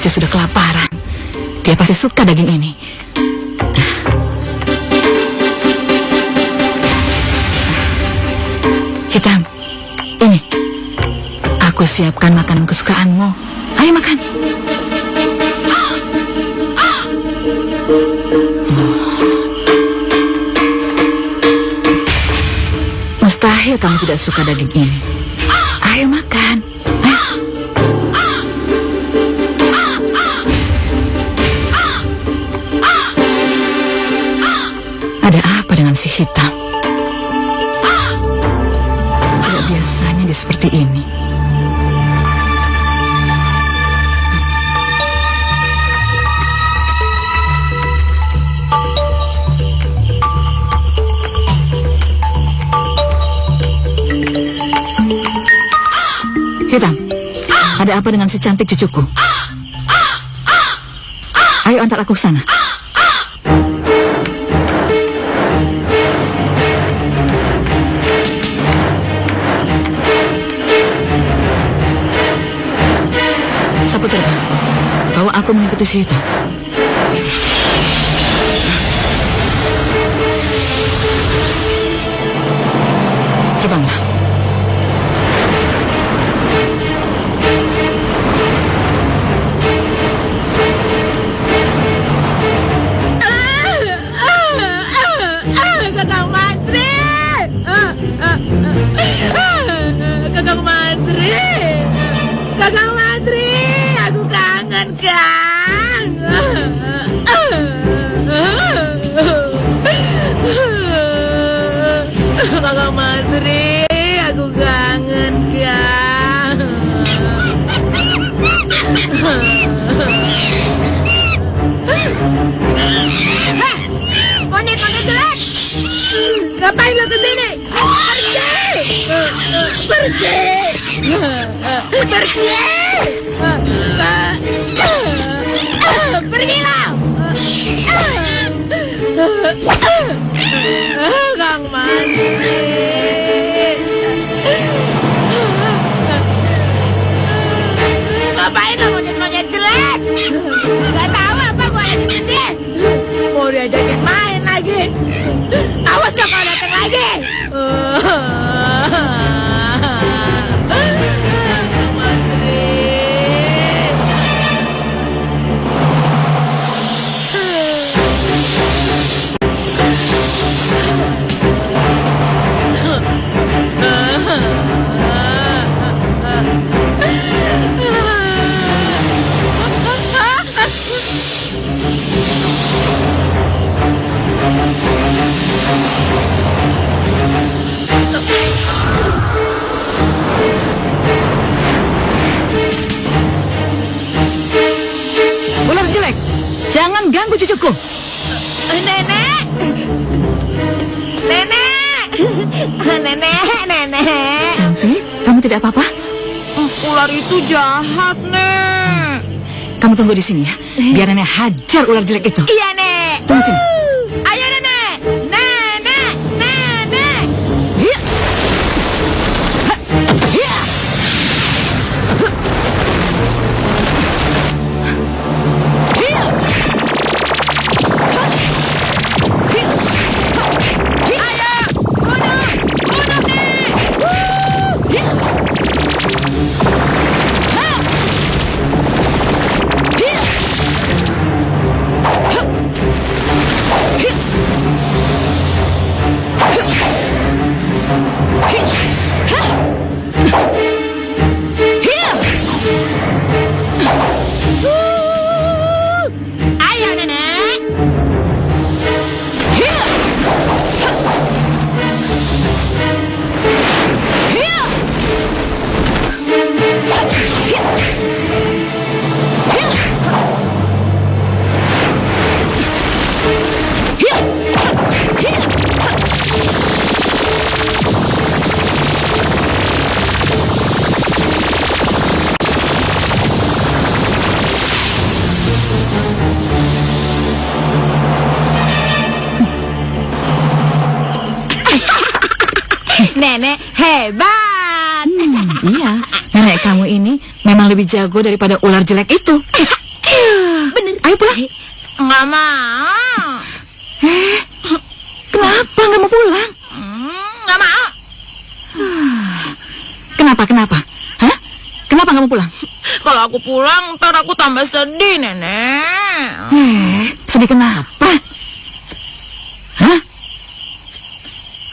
Dia sudah kelaparan. Dia pasti suka daging ini. Hitam, ini. Aku siapkan makanan kesukaanmu. Ayo makan. Mustahil kamu tidak suka daging ini. Ayo makan. Ayo. Ada apa dengan si hitam? Tidak biasanya dia seperti ini. Hitam, ada apa dengan si cantik cucuku? Ayo antar aku ke sana. Sapu terbang, bawa aku mengikuti si hitam. Terbanglah. Kakang Madri, Kakang Madri, Kakang Madri, aku kangen Kang. Kakang Madri, aku kangen Kang. Monyet-monyet jelek, ngapain lo kesini? Pergi! Pergi! Pergilah! Kang Mandri. Ngapain lo monyet-monyet jelek? Gak tahu apa jelek, jangan ganggu cucuku. Nenek! Nenek! Nenek! Cantik, kamu tidak apa-apa? Ular itu jahat, Nek. Kamu tunggu di sini ya, biar nenek hajar ular jelek itu. Iya, Nek. Tunggu sini. Ayo, Nenek. Nenek! Nenek! Iya. Ha, iya. Iya. Ha, iya. Ayo! Bunuh! Bunuh, Nek! Iya. Ha. Iya. Ha. Iya. Ayo, Nenek. Nenek hebat. Iya, nenek kamu ini memang lebih jago daripada ular jelek itu. Bener. Ayo pulang. Nggak mau. Kenapa nggak mau pulang? Nggak mau. Kenapa? Hah? Kenapa nggak mau pulang? Kalau aku pulang, ntar aku tambah sedih, Nenek. Sedih kenapa? Hah?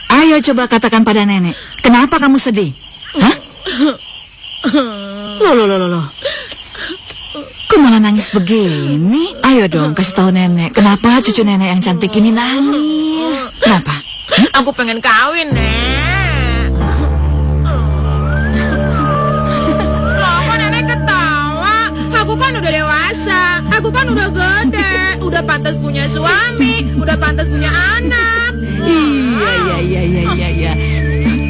Ayo coba katakan pada nenek, kenapa kamu sedih? Hah? Loh. Kok malah nangis begini? Ayo dong, kasih tahu nenek, kenapa cucu nenek yang cantik ini nangis? Kenapa? Aku pengen kawin, Nek. Loh, kok Nenek ketawa? Aku kan udah dewasa, aku kan udah gede, udah pantas punya suami, udah pantas punya anak. Iya.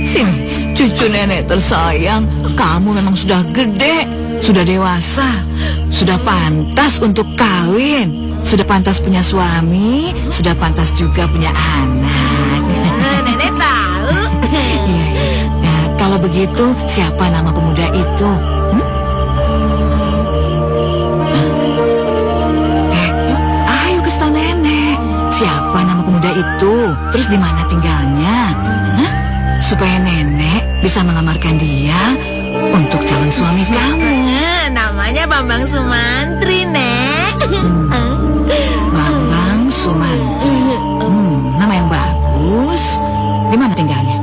Sini, cucu nenek tersayang, kamu memang sudah gede, sudah dewasa, sudah pantas untuk kawin, sudah pantas punya suami, sudah pantas juga punya anak. Nenek tahu. Iya. Nah, kalau begitu, siapa nama pemuda itu? Ayo kasih tahu nenek, siapa nama pemuda itu? Terus di mana tinggalnya? Hah? Supaya nenek bisa melamarkan dia untuk calon suami kamu. Namanya Bambang Sumantri, Nek. Bambang Sumantri. Nama yang bagus. Di mana tinggalnya?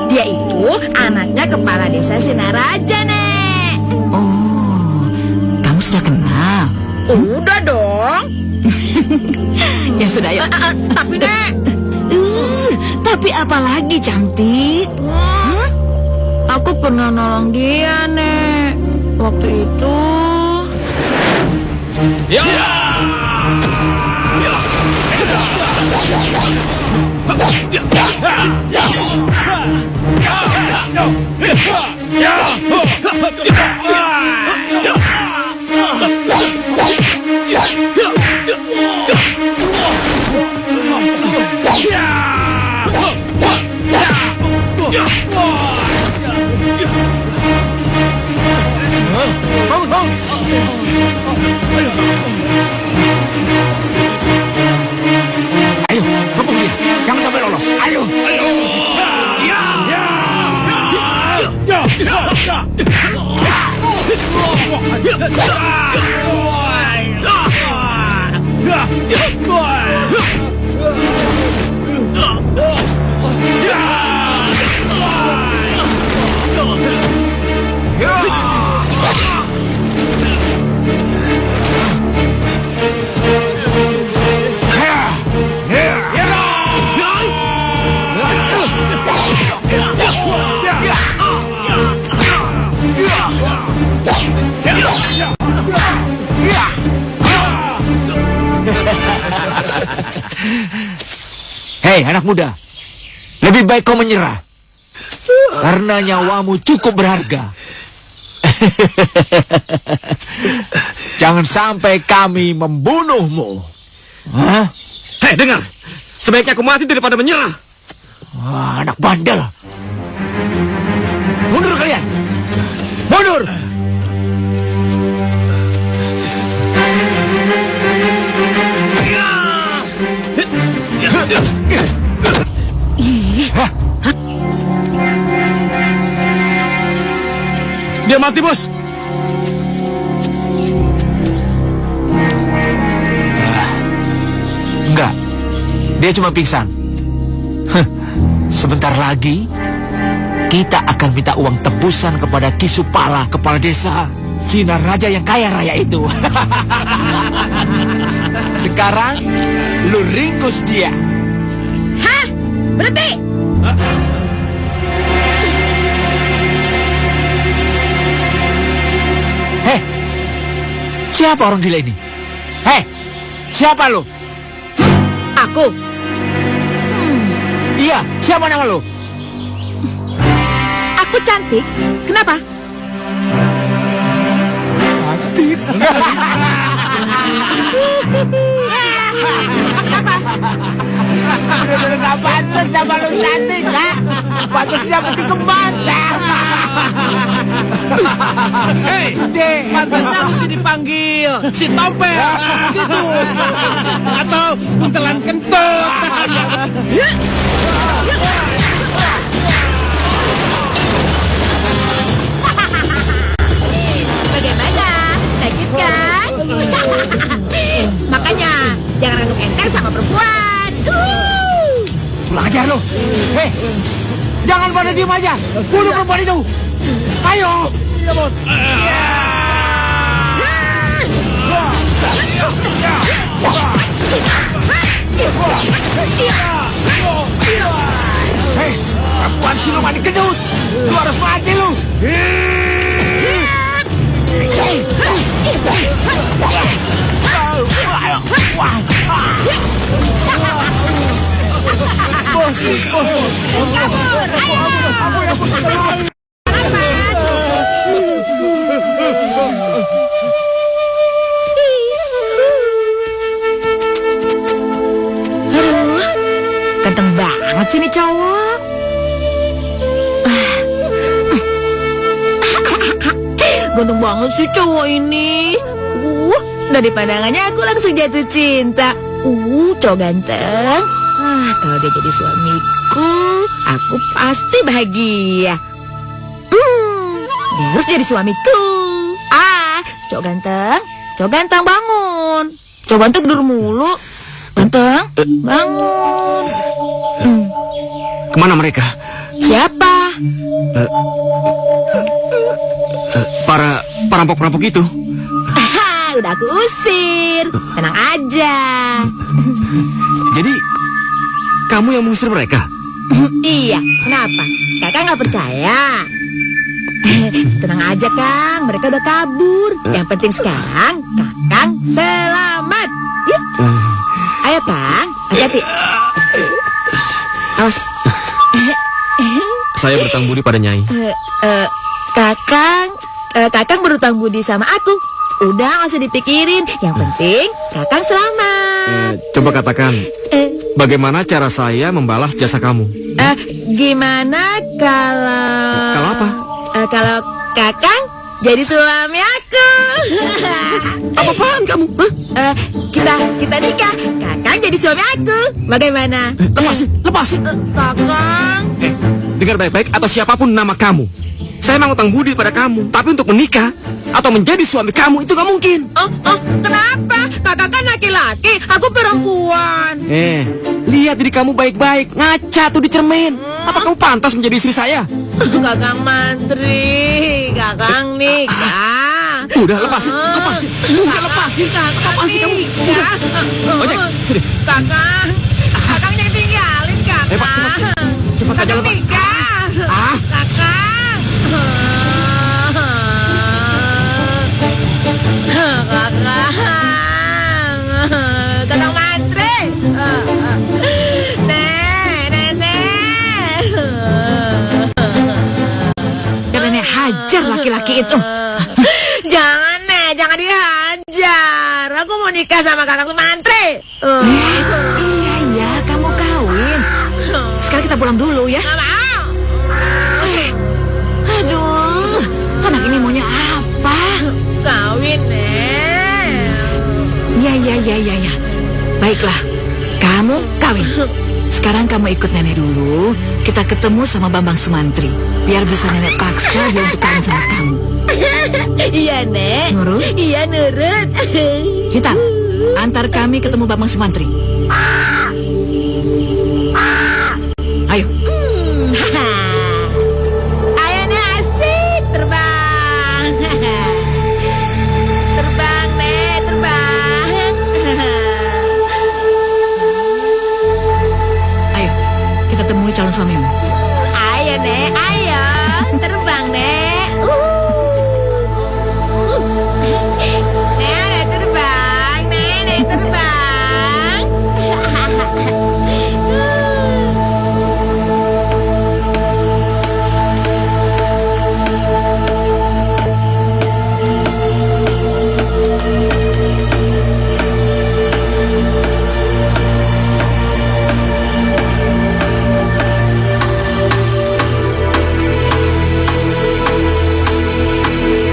Dia itu anaknya kepala desa Sinaraja, Nek. Oh, kamu sudah kenal? Udah dong. Ya sudah, yuk. Tapi, Nek. Tapi apa lagi, cantik? Aku pernah nolong dia, Nek. Waktu itu... Ya! Bangun! Ayo, kepung dia. Jangan sampai lolos. Ayo. Hei, anak muda. Lebih baik kau menyerah. Karena nyawamu cukup berharga. Jangan sampai kami membunuhmu. Hah? Hei, dengar. Sebaiknya aku mati daripada menyerah. Wah, anak bandel. Mundur kalian. Mundur. Dia mati, bos. Enggak. Dia cuma pingsan. Sebentar lagi kita akan minta uang tebusan kepada Kisupala, kepala desa Sinar Raja yang kaya raya itu. Sekarang lu ringkus dia. Hah? Berhenti! Hei, siapa orang gila ini? Hei, siapa lu? Aku. Iya, siapa nama lu? Aku cantik. Kenapa? Cantik. Bener-bener gak pantas sama lu cantik, Kak. Pantasnya peti kembang, Hei, pantasnya lu sih dipanggil si Tompel, gitu. Atau buntelan kentut. Bagaimana? Sakit kan? Makanya jangan anggap enteng sama perempuan. Pulang ajar lu. Hei, jangan pada diem aja. Bunuh perempuan itu. Ayo. Iya, bos. Hei, perempuan siluman gendut. Lu harus mati lu. Aduh, ganteng banget sih nih cowok. Ganteng banget sih cowok ini. Dari pandangannya aku langsung jatuh cinta. Cowok ganteng. Kalau dia jadi suamiku, aku pasti bahagia. Dia harus jadi suamiku. Cowok ganteng bangun. Cowok ganteng tidur mulu. Ganteng, bangun. Kemana mereka? Siapa? Para perampok-perampok itu. Udah aku usir. Tenang aja. Jadi, kamu yang mengusir mereka? Iya, kenapa? Kakak nggak percaya? Tenang aja, Kang. Mereka udah kabur. Yang penting sekarang, Kakang selamat. Yuk. Ayo, Kang. Hati-hati. Awas. Saya berutang budi pada Nyai. Kakang berutang budi sama aku. Udah, nggak usah dipikirin. Yang penting, Kakang selamat. Coba katakan, bagaimana cara saya membalas jasa kamu? Gimana kalau... Kalau apa? Kalau Kakang jadi suami aku. Apa-apaan kamu? Hah? Kita nikah. Kakang jadi suami aku. Bagaimana? Lepasin. Kakang. Dengar baik-baik atau siapapun nama kamu. Saya mau utang budi pada kamu, tapi untuk menikah atau menjadi suami kamu itu gak mungkin. Kenapa? Kakak kan laki-laki, aku perempuan. Lihat diri kamu baik-baik, ngaca tuh di cermin. Apa kamu pantas menjadi istri saya? Kakang mantri, Kakang nikah. Udah lepasin. Udah lepasin kamu. Ojek, sini. Kakang yang tinggalin Kakang. Pak, cepat aja lepas. Nikah. Kakang. Kakang mantri. itu. Jangan, Nek, jangan dihajar. Aku mau nikah sama kakak Sumantri. Iya, kamu kawin. Sekarang kita pulang dulu ya. Nggak mau. Aduh, anak ini maunya apa? Kawin, Nek. Ya. Baiklah, kamu kawin. Sekarang kamu ikut nenek dulu. Kita ketemu sama Bambang Sumantri. Biar bisa nenek paksa dia untuk kawin sama kamu. Iya, Nek. Nurut? Iya, nurut. Hitam, antar kami ketemu Bambang Sumantri. Ayo. Ayo, Nek, asik terbang. Terbang, Nek, terbang. Ayo, kita temui calon suamimu. Ayo, Nek, ayo. Terbang, Nek. Nek terbang, Nek terbang.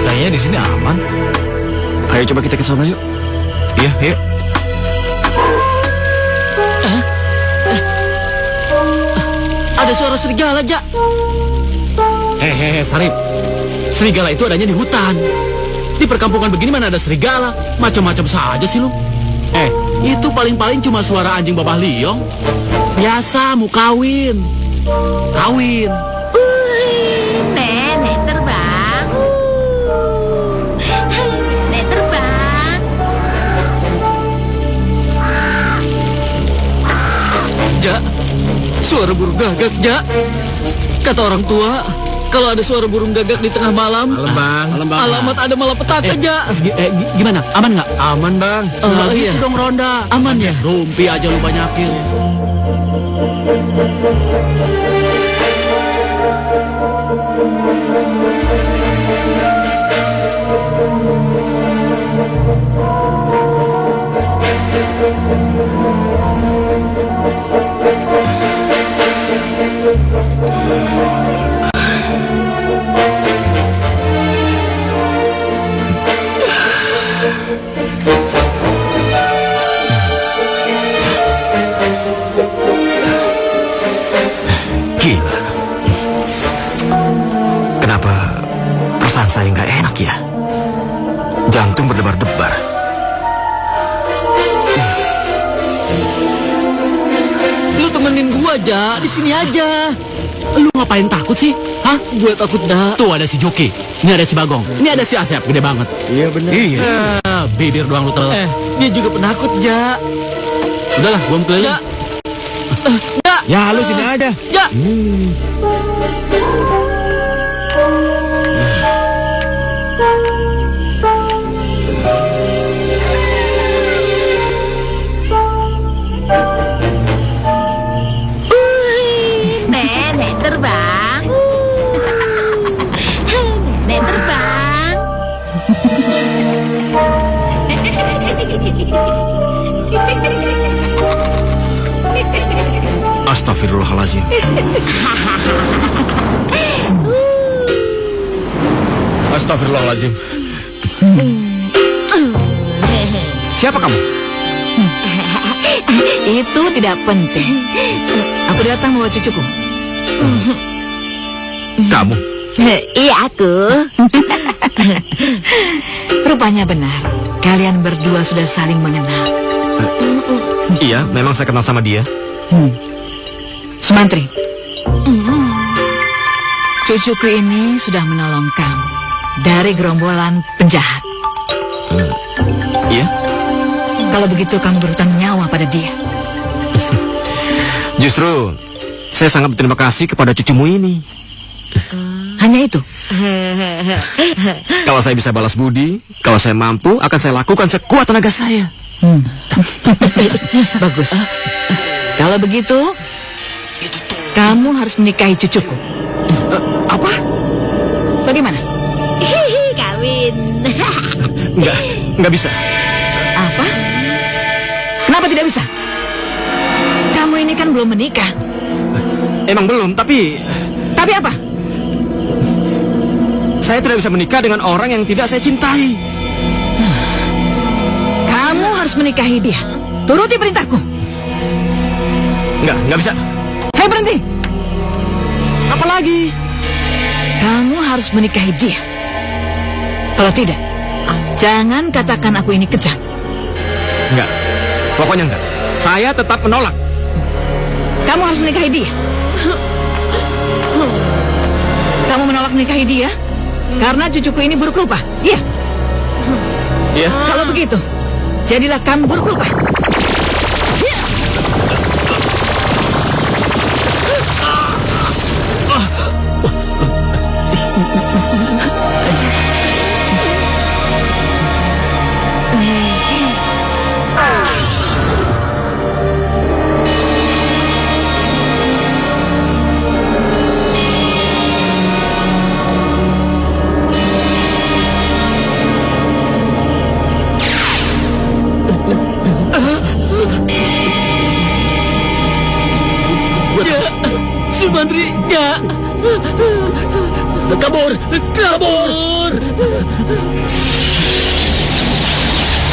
Kayaknya di sini aman. Ayo coba kita ke sana yuk. Iya, yuk. Ada suara serigala, Jak. Hehehe, Sarip. Serigala itu adanya di hutan. Di perkampungan begini mana ada serigala? Macam-macam saja sih lu. Itu paling-paling cuma suara anjing babah liong. Biasa mau kawin. Kawin. Nek terbang. Nek terbang. Jak, suara burung gagak, Jak. Kata orang tua, kalau ada suara burung gagak di tengah malam, Bang. alamat ada malapetaka, Jak. Gimana? Aman nggak? Aman, Bang. Iya. Itu dong Ronda. Aman ya? Rumpi aja lu banyakin. Gila. Kenapa perasaan saya nggak enak ya? Jantung berdebar-debar. Lu temenin gua aja, di sini aja. Lu ngapain takut sih? Hah? Gua takut dah. Tuh ada si Joki. Ini ada si Bagong. Ini ada si Asep, gede banget. Iya, benar. Iya. Bibir doang lu telat. Dia juga penakut, Ja. Udahlah, gua mau keliling. Ja. Ya, lu sini aja. Ja. Nek terbang. Nek terbang. Astagfirullahaladzim. Astagfirullahaladzim. Siapa kamu? Itu tidak penting. Aku datang membawa cucuku. Kamu? Iya, aku. Rupanya benar. Kalian berdua sudah saling mengenal. Iya, memang saya kenal sama dia. Sumantri, cucuku ini sudah menolong kamu dari gerombolan penjahat. Iya? Kalau begitu kamu berhutang nyawa pada dia. Justru, saya sangat berterima kasih kepada cucumu ini. Hanya itu. Kalau saya bisa balas budi, kalau saya mampu, akan saya lakukan sekuat tenaga saya. Bagus. Kalau begitu, kamu harus menikahi cucuku. Apa? Bagaimana? Nggak bisa. Apa? Kenapa tidak bisa? Kamu ini kan belum menikah. Emang belum, tapi Tapi apa? saya tidak bisa menikah dengan orang yang tidak saya cintai. Kamu harus menikahi dia. Turuti perintahku. Nggak bisa. Hei, berhenti. Apa lagi? Kamu harus menikahi dia. Kalau tidak, jangan katakan aku ini kejam. Nggak. Pokoknya nggak. Saya tetap menolak. Kamu harus menikahi dia. Kamu menolak menikahi dia karena cucuku ini buruk rupa. Iya. Iya. Kalau begitu, jadilah kamu buruk rupa. Iya. Sumantri, ya. Kabur.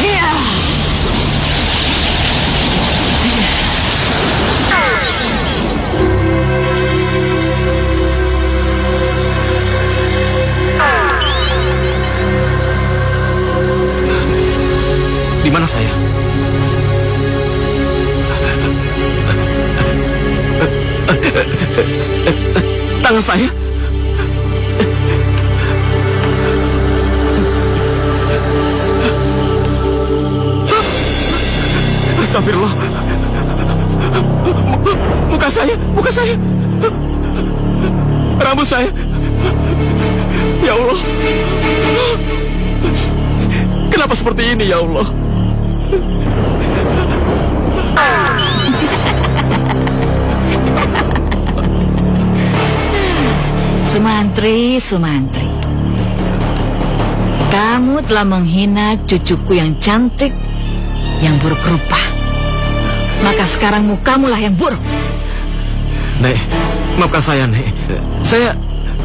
Iya. Di mana saya? Tangan saya? Astagfirullah. Muka saya. Rambut saya. Ya Allah. Kenapa seperti ini, ya Allah? Sumantri, kamu telah menghina cucuku yang cantik, yang buruk rupa. Maka sekarang mukamulah yang buruk. Nek, maafkan saya, Nek. Saya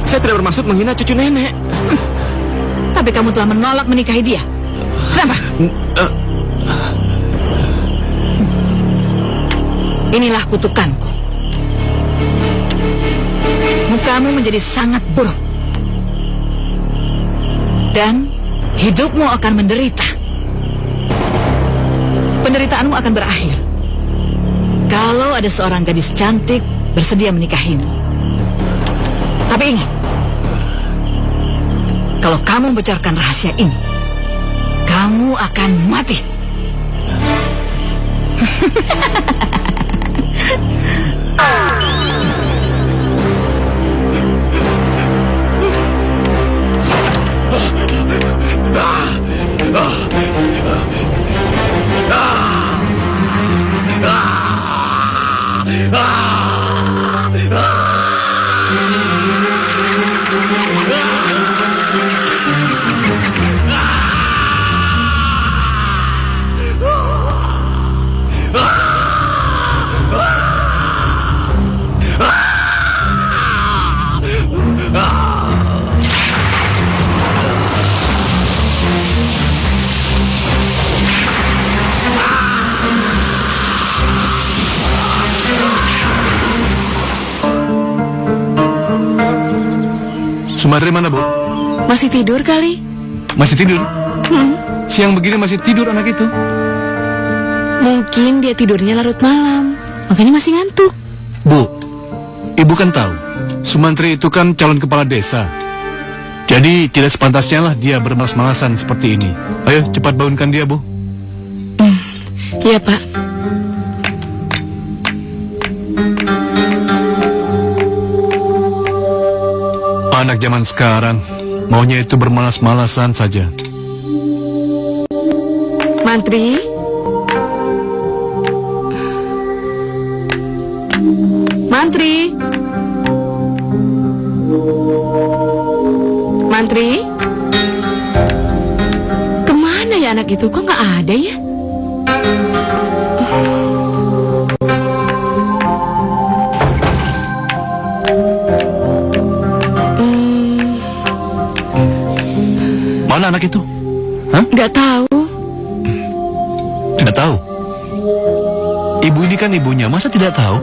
tidak bermaksud menghina cucu nenek. Tapi kamu telah menolak menikahi dia. Kenapa? Inilah kutukanku. Mukamu menjadi sangat buruk. Dan hidupmu akan menderita. Penderitaanmu akan berakhir kalau ada seorang gadis cantik bersedia menikahimu. Tapi ingat, kalau kamu membocorkan rahasia ini, kamu akan mati. Sumantri mana, Bu? Masih tidur kali? Masih tidur? Siang begini masih tidur anak itu? Mungkin dia tidurnya larut malam, makanya masih ngantuk. Bu, Ibu kan tahu, Sumantri itu kan calon kepala desa. Jadi tidak sepantasnya lah dia bermalas-malasan seperti ini. Ayo cepat bangunkan dia, Bu. Iya, Pak. Anak zaman sekarang maunya itu bermalas-malasan saja. Mantri? Mantri? Mantri? Kemana itu? Kok nggak ada ya? Mana anak itu? Hah? Nggak tahu. Tidak tahu. Ibu ini kan ibunya, masa tidak tahu?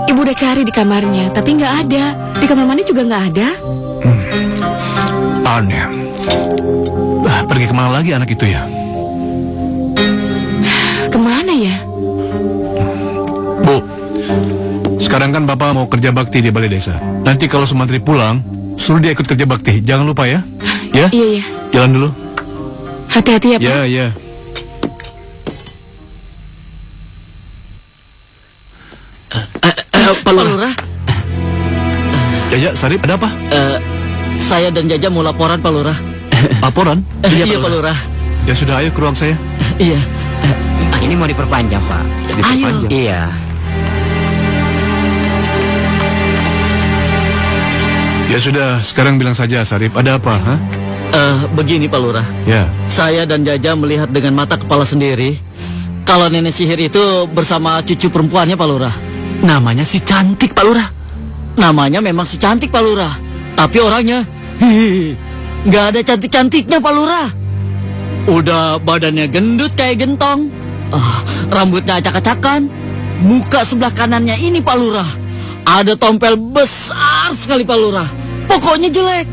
Ibu udah cari di kamarnya, tapi nggak ada. Di kamar mandi juga nggak ada. Aneh. Pergi kemana lagi anak itu ya? Kemana ya? Bu, sekarang kan Bapak mau kerja bakti di balai desa. Nanti kalau Sumantri pulang, suruh dia ikut kerja bakti. Jangan lupa ya. Ya? Iya, iya. Jalan dulu. Hati-hati ya, Pak. Ya, ya. Pak Lurah. Jaja, Sarip, ada apa? Saya dan Jaja mau laporan, Pak Lurah. Laporan? Iya, Pak Lurah. Ya sudah, ayo ke ruang saya. Iya. Ini mau diperpanjang, Pak. Diperpanjang. Iya. Ya sudah, sekarang bilang saja, Sarip, ada apa? Hah? Begini, Pak Lurah. Ya. Saya dan Jaja melihat dengan mata kepala sendiri kalau nenek sihir itu bersama cucu perempuannya, Pak Lurah. Namanya si cantik, Pak Lurah. Namanya memang si cantik, Pak Lurah. Tapi orangnya, nggak ada cantik-cantiknya, Pak Lurah. Udah badannya gendut kayak gentong. Rambutnya acak-acakan. Muka sebelah kanannya ini, Pak Lurah, ada tompel besar sekali, Pak Lurah. Pokoknya jelek.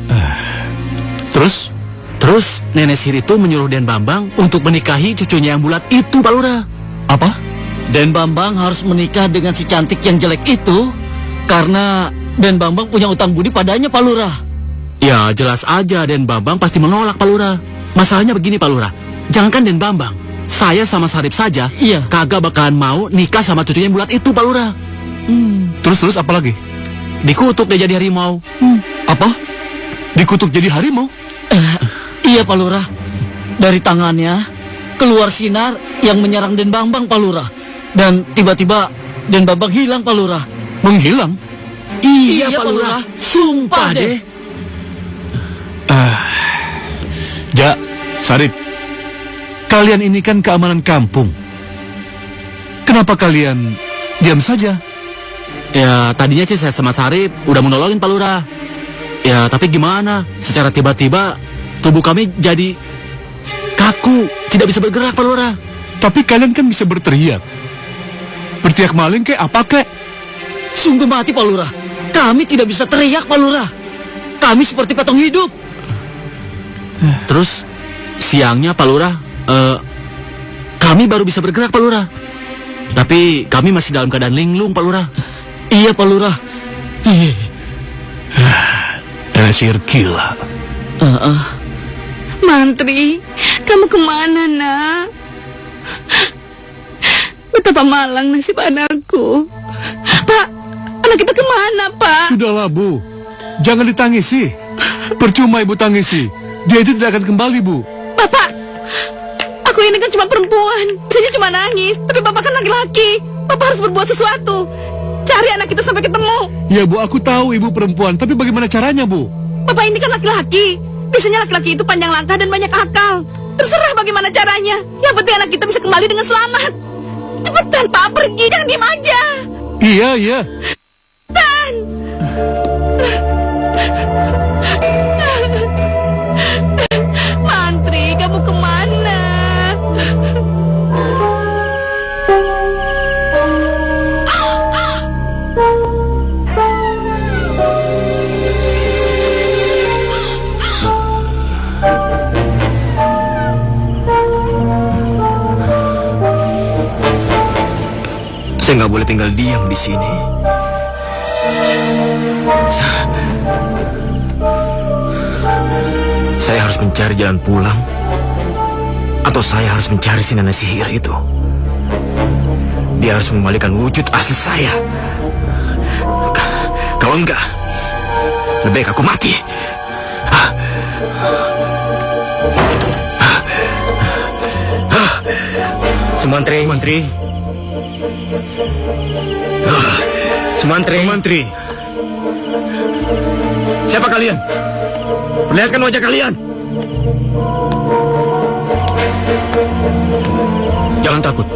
Terus nenek sihir itu menyuruh Den Bambang untuk menikahi cucunya yang bulat itu, Pak Lurah. Apa? Den Bambang harus menikah dengan si cantik yang jelek itu karena Den Bambang punya utang budi padanya, Pak Lurah. Ya, jelas aja Den Bambang pasti menolak, Pak Lurah. Masalahnya begini, Pak Lurah. Jangankan Den Bambang, saya sama Sarip saja kagak bakalan mau nikah sama cucunya yang bulat itu, Pak Lurah. Terus apa lagi? Dikutuk dia jadi harimau. Apa? Dikutuk jadi harimau? Iya, Pak Lurah. Dari tangannya keluar sinar yang menyerang Den Bambang, Pak Lurah. Dan tiba-tiba Den Bambang hilang, Pak Lurah. Menghilang? Iya, Pak Lurah. Sumpah deh. Ja, Sarip, kalian ini kan keamanan kampung. Kenapa kalian diam saja? Ya, tadinya sih saya sama Sarip udah menolongin, Pak Lurah. Ya, tapi gimana? Secara tiba-tiba tubuh kami jadi kaku, tidak bisa bergerak, Pak Lurah. Tapi kalian kan bisa berteriak. Berteriak maling kek apa kek? Sungguh mati, Pak Lurah. Kami tidak bisa teriak, Pak Lurah. Kami seperti patung hidup. Terus siangnya, Pak Lurah, kami baru bisa bergerak, Pak Lurah. Tapi kami masih dalam keadaan linglung, Pak Lurah. Iya, Pak Lurah. Nenek sihir gila. Mantri, kamu kemana, nak? Betapa malang nasib anakku. Pak, anak kita kemana, Pak? Sudahlah, Bu. Jangan ditangisi. Percuma Ibu tangisi. Dia itu tidak akan kembali, Bu. Bapak, aku ini kan cuma perempuan. Saya cuma nangis, tapi Bapak kan laki-laki. Bapak harus berbuat sesuatu. Cari anak kita sampai ketemu. Ya, Bu, aku tahu Ibu perempuan, tapi bagaimana caranya, Bu? Bapak ini kan laki-laki. Biasanya laki-laki itu panjang langkah dan banyak akal. Terserah bagaimana caranya. Yang penting anak kita bisa kembali dengan selamat. Cepetan, Pak, pergi. Jangan diem aja. Iya, iya. Cepetan. Mantri, kamu kemana? Saya nggak boleh tinggal diam di sini. Saya harus mencari jalan pulang, atau saya harus mencari si nenek sihir itu. Dia harus mengembalikan wujud asli saya. Kalau enggak, lebih baik aku mati. Sumantri. Sumantri. Siapa kalian? Perlihatkan wajah kalian. Jangan takut.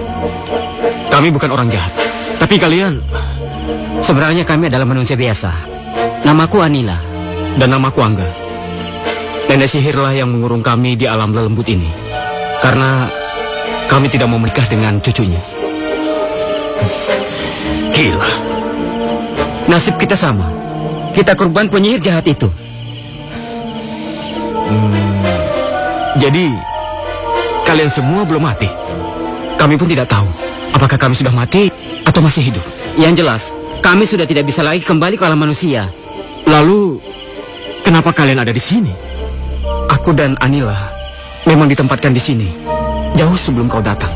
Kami bukan orang jahat. Tapi kalian... Sebenarnya kami adalah manusia biasa. Namaku Anila. Dan namaku Angga. Nenek sihirlah yang mengurung kami di alam lelembut ini. Karena kami tidak mau menikah dengan cucunya. Gila. Nasib kita sama. Kita korban penyihir jahat itu. Jadi, kalian semua belum mati. Kami pun tidak tahu apakah kami sudah mati atau masih hidup. Yang jelas, kami sudah tidak bisa lagi kembali ke alam manusia. Lalu, kenapa kalian ada di sini? Aku dan Anila memang ditempatkan di sini jauh sebelum kau datang.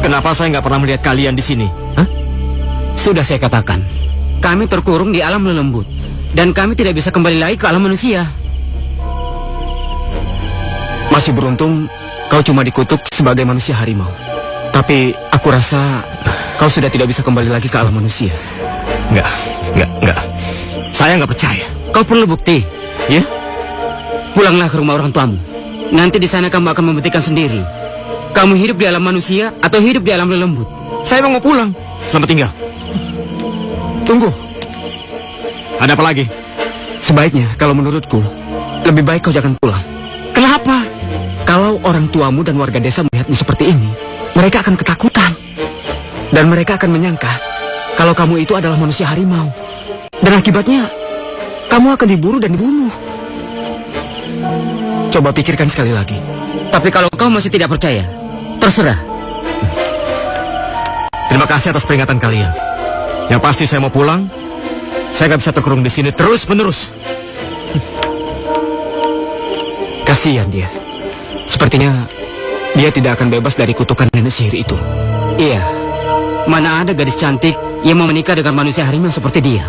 Kenapa saya nggak pernah melihat kalian di sini? Hah? Sudah saya katakan, kami terkurung di alam lelembut dan kami tidak bisa kembali lagi ke alam manusia. Masih beruntung kau cuma dikutuk sebagai manusia harimau. Tapi aku rasa kau sudah tidak bisa kembali lagi ke alam manusia. Enggak. Saya nggak percaya. Kau perlu bukti, ya? Pulanglah ke rumah orang tuamu. Nanti di sana kamu akan membuktikan sendiri. Kamu hidup di alam manusia atau hidup di alam lelembut. Saya mau pulang. Selamat tinggal. Tunggu. Ada apa lagi? Sebaiknya kalau menurutku lebih baik kau jangan pulang. Kenapa? Kalau orang tuamu dan warga desa melihatmu seperti ini, mereka akan ketakutan. Dan mereka akan menyangka kalau kamu itu adalah manusia harimau. Dan akibatnya, kamu akan diburu dan dibunuh. Coba pikirkan sekali lagi. Tapi kalau kau masih tidak percaya, terserah. Terima kasih atas peringatan kalian. Yang pasti saya mau pulang. Saya nggak bisa terkurung di sini terus-menerus. Kasihan dia. Sepertinya dia tidak akan bebas dari kutukan nenek sihir itu. Iya. Mana ada gadis cantik yang mau menikah dengan manusia harimau seperti dia.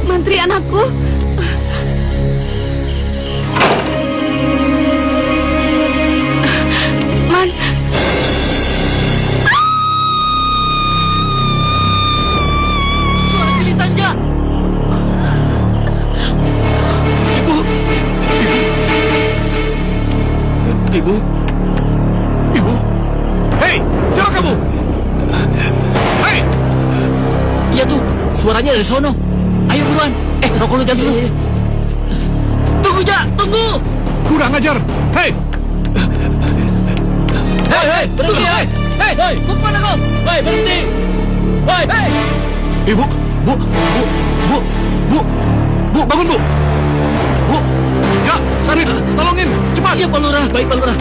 Mantri anakku. Suara jelitan, Ja. Ibu. Hei, siapa kamu? Hei. Iya tuh, suaranya dari sono. Ayo buruan. Rokok lu jangan dulu. Tunggu, Ja, tunggu. Kurang ajar. Hei, Hei, berhenti, hei, mau kemana kau? Hei, berhenti. Hei. Ibu, Bu, bangun Bu. Bu, ya, Sarip, tolongin, cepat. Iya, Pak Lurah. Baik, Pak Lurah.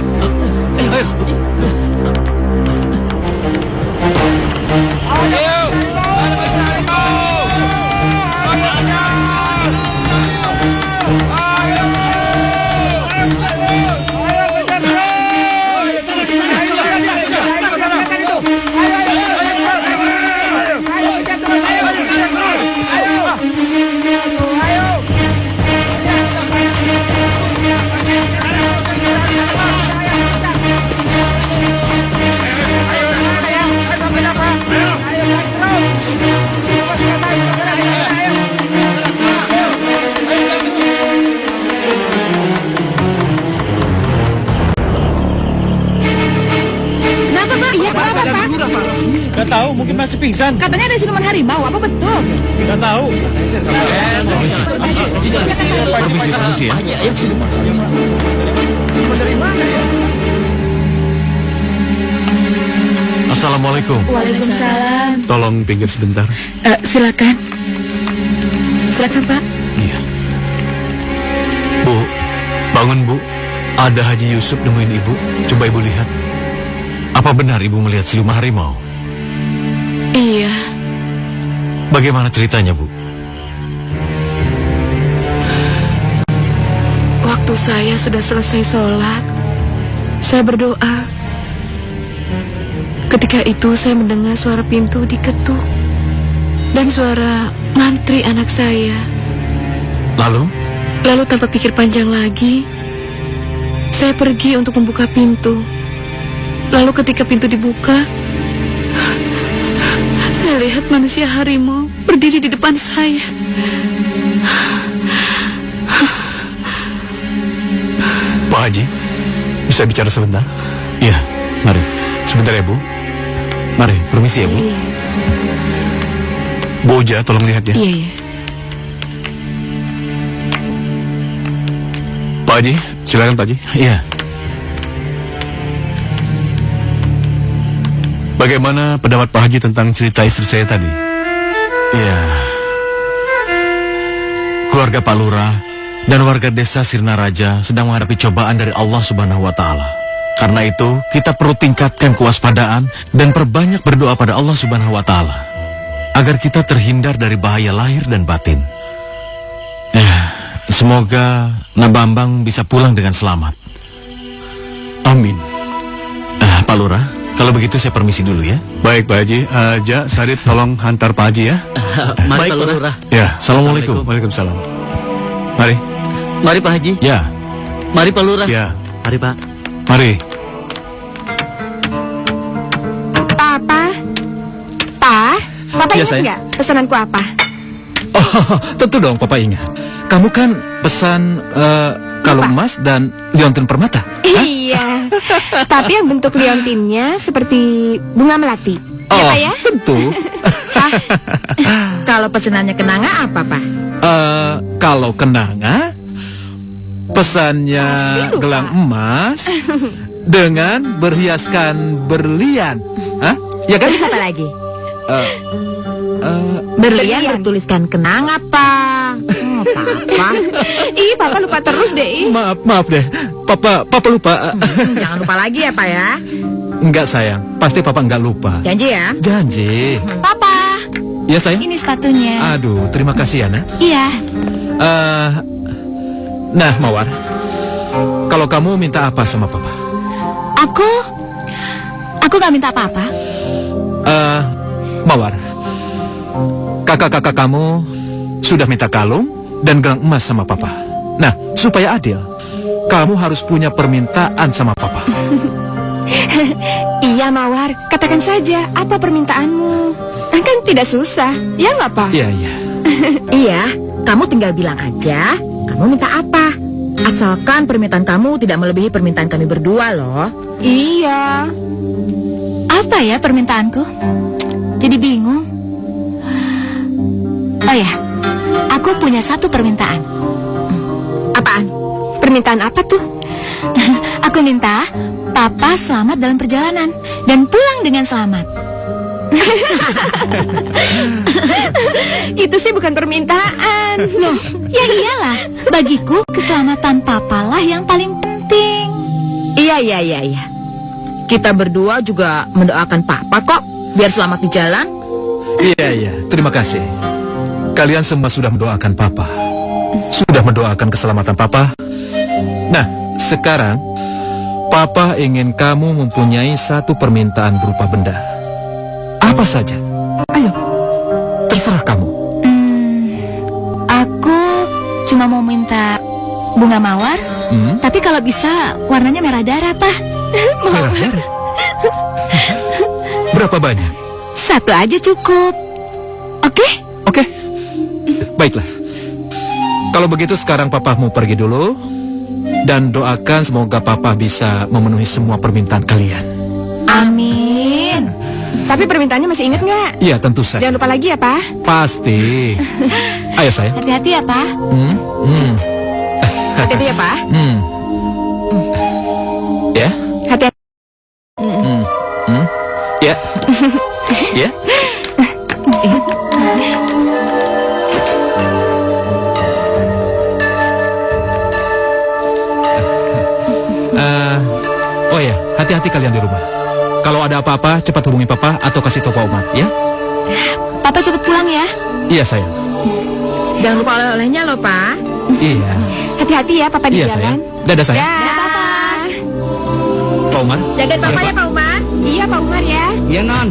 Ayo. Gak tahu, mungkin masih pingsan. Katanya ada siluman harimau, apa betul? Gak tahu. Permisi ya. Assalamualaikum. Waalaikumsalam. Tolong pinggir sebentar. Silakan. Silakan, Pak. Iya. Bu, bangun Bu. Ada Haji Yusuf nemuin Ibu. Coba Ibu lihat. Apa benar Ibu melihat siluman harimau? Iya. Bagaimana ceritanya, Bu? Waktu saya sudah selesai sholat, saya berdoa. Ketika itu saya mendengar suara pintu diketuk dan suara mantri anak saya. Lalu? Lalu tanpa pikir panjang lagi, saya pergi untuk membuka pintu. Lalu ketika pintu dibuka, saya lihat manusia harimau berdiri di depan saya. Haji, bisa bicara sebentar? Iya, mari. Sebentar ya, Bu. Mari, permisi ya, Bu. Bu Oja, tolong lihat ya. Iya, iya. Pak Haji, silakan Pak Haji. Iya. Bagaimana pendapat Pak Haji tentang cerita istri saya tadi? Iya. Keluarga Pak Lurah dan warga desa Sirna Raja sedang menghadapi cobaan dari Allah Subhanahu wa Ta'ala. Karena itu, kita perlu tingkatkan kewaspadaan dan perbanyak berdoa pada Allah Subhanahu wa Ta'ala agar kita terhindar dari bahaya lahir dan batin. Semoga Nabambang bisa pulang dengan selamat. Amin. Pak Lurah, kalau begitu saya permisi dulu ya. Baik Pak Haji, Ja, Sarip tolong hantar Pak Haji ya. Mari Baik, Pak Lurah. Ya, Assalamualaikum. Waalaikumsalam. Mari. Mari Pak Haji. Ya. Mari Pak Lurah. Ya, Mari Pak. mari. Papa? Papa Ya, ingat sayang. nggak pesananku apa? Oh, tentu dong Papa ingat. Kamu kan pesan kalung emas dan liontin permata. Iya, tapi yang bentuk liontinnya seperti bunga melati. Oh, Ya, Pak ya? tentu. Pak, kalau pesanannya kenanga apa, Pak? Kalau kenanga, pesannya Pasti lupa. gelang emas dengan berhiaskan berlian. Hah? Ya kan? Terus apa lagi? Berlian Berlian. bertuliskan kenanga, Pak. Oh, Papa. Ih, Papa lupa terus deh. Maaf deh. Papa lupa. Jangan lupa lagi ya, Pak ya. Enggak sayang, pasti Papa enggak lupa. Janji ya. Janji. Papa, Ya sayang. ini sepatunya. Aduh, terima kasih ya, Nak. Iya. Nah, Mawar. Kalau kamu minta apa sama Papa? Aku gak minta apa-apa. Mawar. Kakak-kakak kamu sudah minta kalung dan gelang emas sama Papa. Nah, supaya adil, kamu harus punya permintaan sama Papa. Iya, Mawar. Katakan saja apa permintaanmu. Kan tidak susah. Ya nggak, Pak? Iya. Iya, kamu tinggal bilang aja kamu minta apa. Asalkan permintaan kamu tidak melebihi permintaan kami berdua loh. Iya. Apa ya permintaanku? Jadi bingung. Oh ya, aku punya satu permintaan. Apaan? Permintaan apa tuh? Aku minta Papa selamat dalam perjalanan dan pulang dengan selamat. Itu sih bukan permintaan. Loh, ya iyalah. Bagiku keselamatan Papa lah yang paling penting. Iya. Kita berdua juga mendoakan Papa kok biar selamat di jalan. Iya. Terima kasih. Kalian semua sudah mendoakan Papa. Sudah mendoakan keselamatan Papa. Nah, sekarang Papa ingin kamu mempunyai satu permintaan berupa benda. Apa saja? Ayo, terserah kamu. Aku cuma mau minta bunga mawar, tapi kalau bisa warnanya merah darah, Pak. Merah darah. Berapa banyak? Satu aja cukup. Oke? Oke. Baiklah. Kalau begitu sekarang Papa mau pergi dulu. Dan doakan semoga Papa bisa memenuhi semua permintaan kalian. Amin. Tapi permintaannya masih ingat nggak? Iya, tentu saja. Jangan lupa lagi ya, Pak. Pasti. Ayo sayang. Hati-hati ya, Pak. Hati-hati ya, Pak. Ya. Hati-hati. Ya. Ya. Oh ya, hati-hati kalian di rumah. Kalau ada apa-apa, cepat hubungi Papa atau kasih tahu Pak Umar, ya? Papa cepet pulang ya. Iya, sayang. Jangan lupa oleh-olehnya loh, Pak. Iya. Hati-hati ya, Papa di Iya, jalan. sayang. Dadah, sayang. Dadah, Papa. Pak Umar. Jagain Papa ya, Pak Umar. Iya, Pak Umar ya. Iya, Non.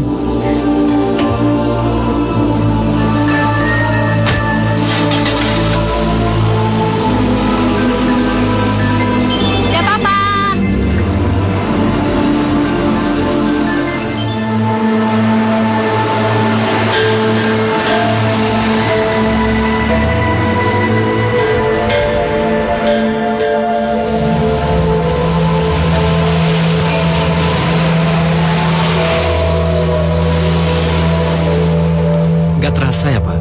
Dadah, Papa. saya, Pak.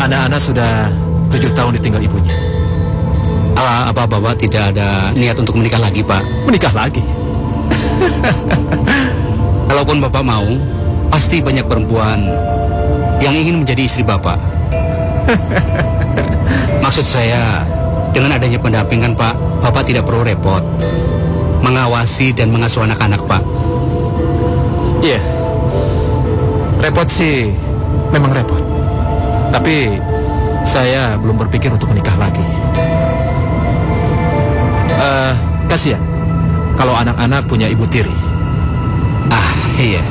Anak-anak sudah 7 tahun ditinggal ibunya. Apa Bapak tidak ada niat untuk menikah lagi, Pak? Menikah lagi? Kalaupun Bapak mau, pasti banyak perempuan yang ingin menjadi istri Bapak. Maksud saya, dengan adanya pendampingan, Pak, Bapak tidak perlu repot mengawasi dan mengasuh anak-anak, Pak. Iya. Repot sih, memang repot. Tapi saya belum berpikir untuk menikah lagi. Kasihan kalau anak-anak punya ibu tiri. Iya.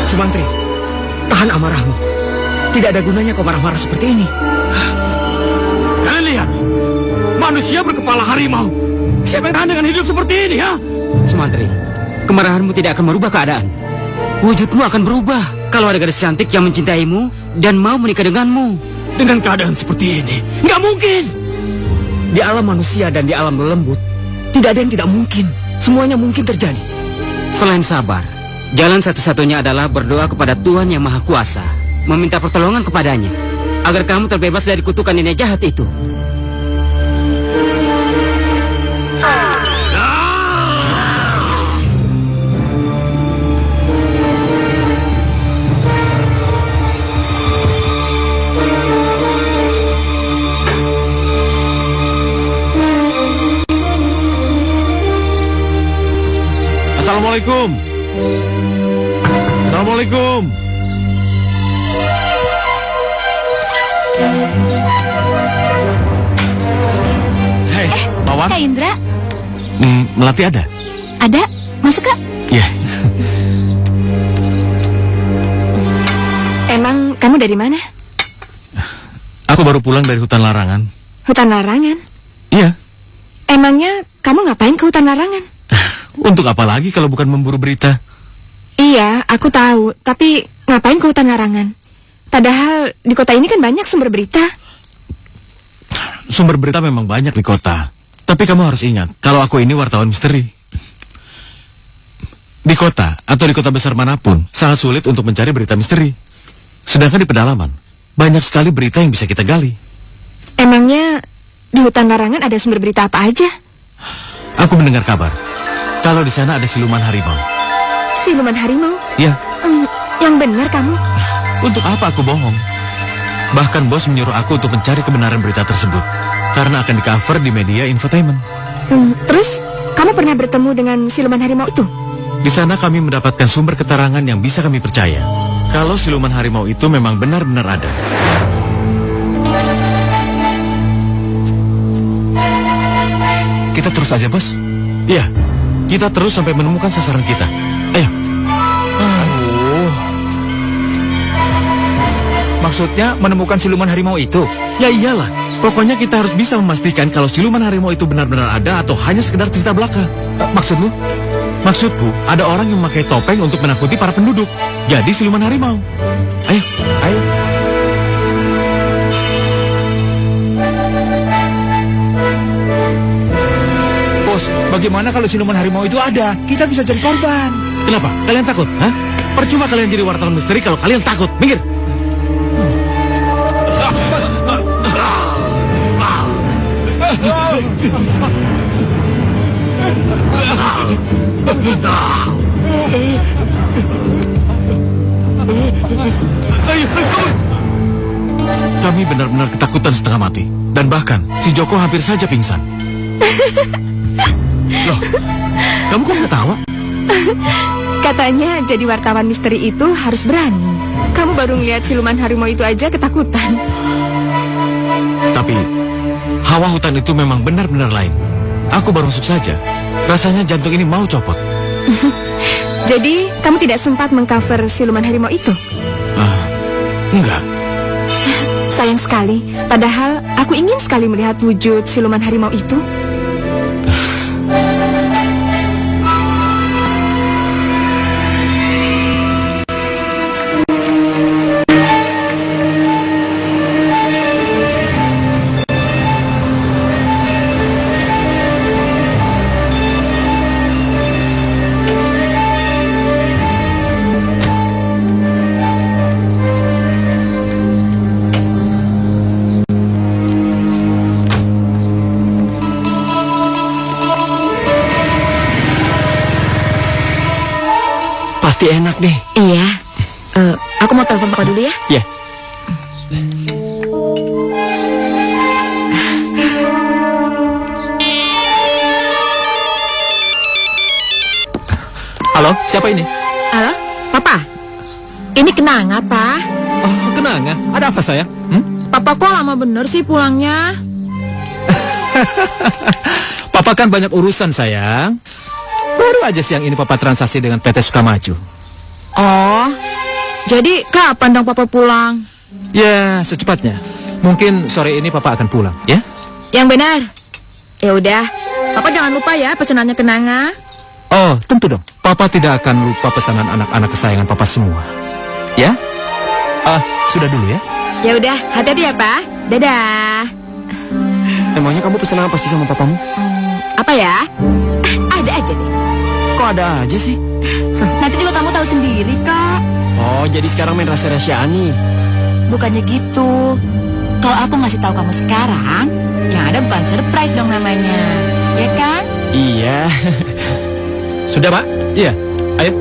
Sumantri, tahan amarahmu. Tidak ada gunanya kau marah-marah seperti ini. Kalian lihat, manusia berkepala harimau. Siapa yang tahan dengan hidup seperti ini, ya? Sumantri, kemarahanmu tidak akan merubah keadaan. Wujudmu akan berubah kalau ada gadis cantik yang mencintaimu dan mau menikah denganmu. Dengan keadaan seperti ini, nggak mungkin. Di alam manusia dan di alam lembut, tidak ada yang tidak mungkin. Semuanya mungkin terjadi. Selain sabar, jalan satu-satunya adalah berdoa kepada Tuhan Yang Maha Kuasa, meminta pertolongan kepadanya, agar kamu terbebas dari kutukan nenek jahat itu. Assalamualaikum. Assalamualaikum. Hei, Mawar. Kak Indra, Melati ada? ada? Masuk, Kak. Iya. Emang kamu dari mana? Aku baru pulang dari hutan larangan. Hutan larangan? Iya. Emangnya kamu ngapain ke hutan larangan? Untuk apa lagi kalau bukan memburu berita? Iya, aku tahu. Tapi ngapain ke hutan larangan? Padahal di kota ini kan banyak sumber berita. Sumber berita memang banyak di kota. Tapi kamu harus ingat, kalau aku ini wartawan misteri. Di kota atau di kota besar manapun, sangat sulit untuk mencari berita misteri. Sedangkan di pedalaman, banyak sekali berita yang bisa kita gali. Emangnya di hutan larangan ada sumber berita apa aja? Aku mendengar kabar, kalau di sana ada siluman harimau. Siluman harimau? Ya, Yang benar kamu? untuk apa aku bohong? Bahkan bos menyuruh aku untuk mencari kebenaran berita tersebut, karena akan di-cover di media infotainment. Terus, kamu pernah bertemu dengan siluman harimau itu? Di sana kami mendapatkan sumber keterangan yang bisa kami percaya. Kalau siluman harimau itu memang benar-benar ada. Kita terus aja, bos. Iya, kita terus sampai menemukan sasaran kita. Ayo. Maksudnya menemukan siluman harimau itu? Ya iyalah, pokoknya kita harus bisa memastikan kalau siluman harimau itu benar-benar ada atau hanya sekedar cerita belaka. Maksudmu? Maksudku, ada orang yang memakai topeng untuk menakuti para penduduk. Jadi siluman harimau. Ayo, ayo. Bos, bagaimana kalau siluman harimau itu ada? Kita bisa jadi korban. Kenapa? Kalian takut? Hah? Percuma kalian jadi wartawan misteri kalau kalian takut. Minggir. Kami benar-benar ketakutan setengah mati. Dan bahkan, si Joko hampir saja pingsan. Loh, kamu kok ketawa? Katanya jadi wartawan misteri itu harus berani. Kamu baru ngeliat siluman harimau itu aja ketakutan. Tapi, hawa hutan itu memang benar-benar lain. Aku baru masuk saja. Rasanya jantung ini mau copot. Jadi, kamu tidak sempat mengcover siluman harimau itu? Enggak. Sayang sekali. Padahal, aku ingin sekali melihat wujud siluman harimau itu. Pasti enak deh. Iya. Aku mau telepon papa dulu ya. Ya. Halo, siapa ini? Halo, papa. Ini Kenanga, Pak. Oh, Kenanga. Ada apa sayang? Papa kok lama bener sih pulangnya? Papa kan banyak urusan sayang. Baru aja siang ini papa transaksi dengan PT Sukamaju. Oh, jadi kapan dong papa pulang? Ya, secepatnya. Mungkin sore ini papa akan pulang, ya? Yang benar. Ya udah, papa jangan lupa ya pesanannya Kenanga. Oh, tentu dong. Papa tidak akan lupa pesanan anak-anak kesayangan papa semua. Ya? Sudah dulu ya? Ya udah, hati-hati ya, Pak. Dadah. Emangnya kamu pesan apa sih sama papamu? Apa ya? Ada aja deh. Kok ada aja sih? Nanti juga kamu tahu sendiri, Kak. Oh, jadi sekarang main rahasia-rahasiaan nih. Bukannya gitu. Kalau aku ngasih tahu kamu sekarang, yang ada bukan surprise dong namanya. Ya kan? Iya. Sudah, Pak? Iya. Ayo.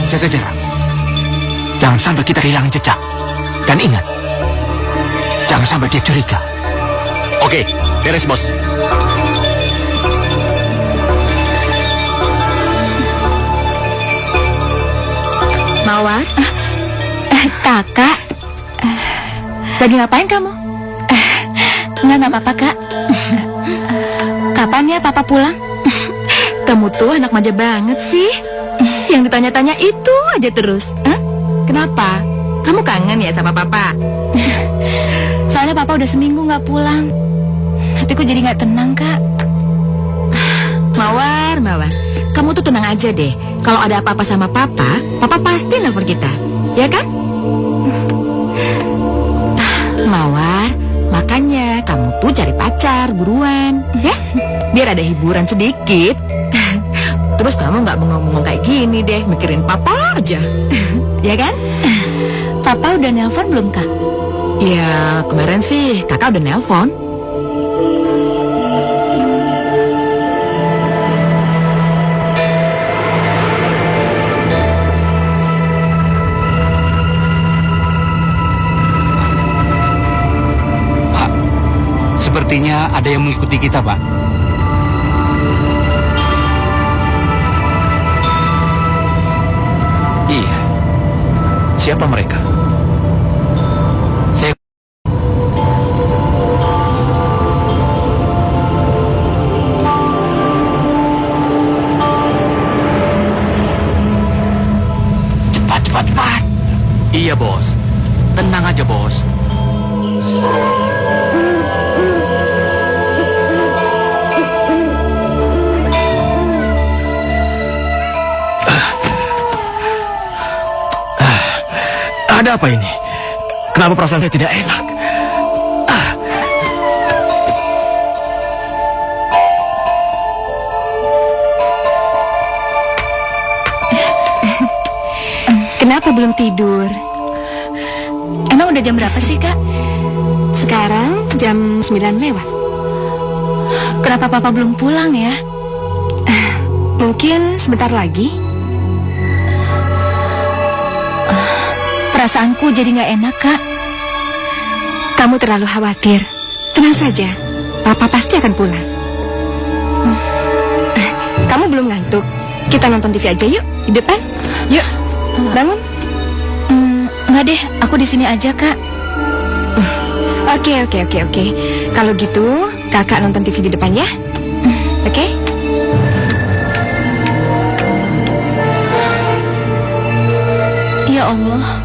Jaga jarak. Jangan sampai kita kehilangan jejak. Dan ingat, jangan sampai dia curiga. Oke, beres bos. Mawar, Kakak, lagi ngapain kamu? nggak apa-apa, Kak. Kapan ya Papa pulang? Kamu tuh anak manja banget sih. Yang ditanya-tanya itu aja terus. Kenapa? Kamu kangen ya sama papa? Soalnya Papa udah seminggu nggak pulang. Hatiku jadi nggak tenang, Kak. Mawar, kamu tuh tenang aja deh. Kalau ada apa-apa sama papa, papa pasti nelfon kita. Ya kan? Mawar, makanya kamu tuh cari pacar buruan, ya? Biar ada hiburan sedikit. Terus kamu nggak bengong-bengong kayak gini deh, mikirin papa aja. Ya kan? Papa udah nelpon belum, Kak? Ya, kemarin sih kakak udah nelpon. Pak, sepertinya ada yang mengikuti kita, Pak. Iya. Siapa mereka? Saya cepat. Iya bos. Tenang aja bos. Ada apa ini? Kenapa perasaan saya tidak enak? Kenapa belum tidur? Emang udah jam berapa sih, Kak? Sekarang jam 9 lewat. Kenapa Papa belum pulang ya? Mungkin sebentar lagi. Perasaanku jadi nggak enak, Kak. Kamu terlalu khawatir. Tenang saja, papa pasti akan pulang. Kamu belum ngantuk? Kita nonton TV aja yuk, di depan. Yuk, bangun. Nggak deh, aku di sini aja, Kak. Oke. Kalau gitu, kakak nonton TV di depan ya. Oke? Ya Allah,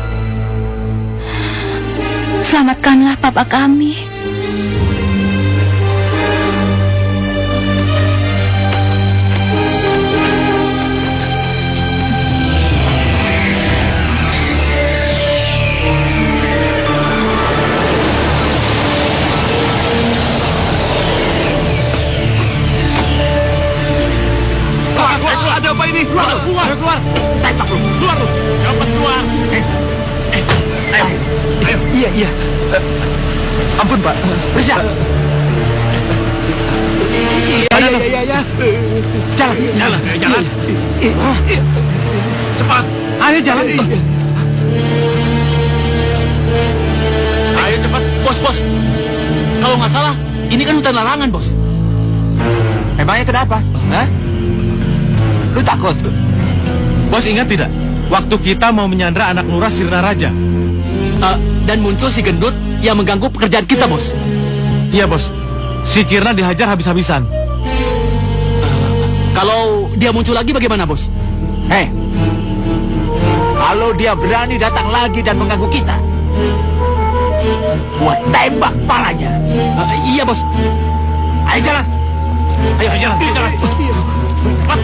selamatkanlah papa kami. Ada apa ini? Keluar, keluar, keluar. Tembak lu, keluar lu. Cepat keluar. Ayo, ayo. Iya. Ampun, Pak. Periksa. Iya. Jalan. Cepat. Ayo jalan. Ayo cepat. Bos. Kalau nggak salah, ini kan hutan larangan, Bos. Emangnya kenapa? Hah? Lu takut? Bos ingat tidak? Waktu kita mau menyandra anak lurah Sirna Raja. Dan muncul si gendut yang mengganggu pekerjaan kita, Bos. Iya, Bos. Si Kirna dihajar habis-habisan. Kalau dia muncul lagi bagaimana, Bos? Hei, kalau dia berani datang lagi dan mengganggu kita, gua tembak palanya. Iya, Bos. Ayo jalan. Ayo jalan. Cepat.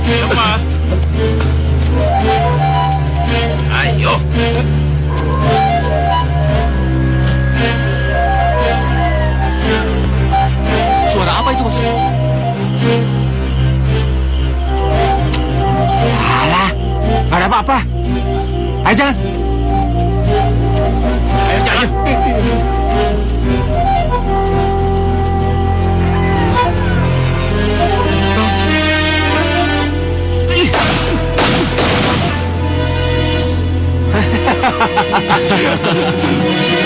Cepat. Ayo. Suara apa itu, Bos? Alah, gak ada apa-apa. Ayo jalan. Ayo jalan.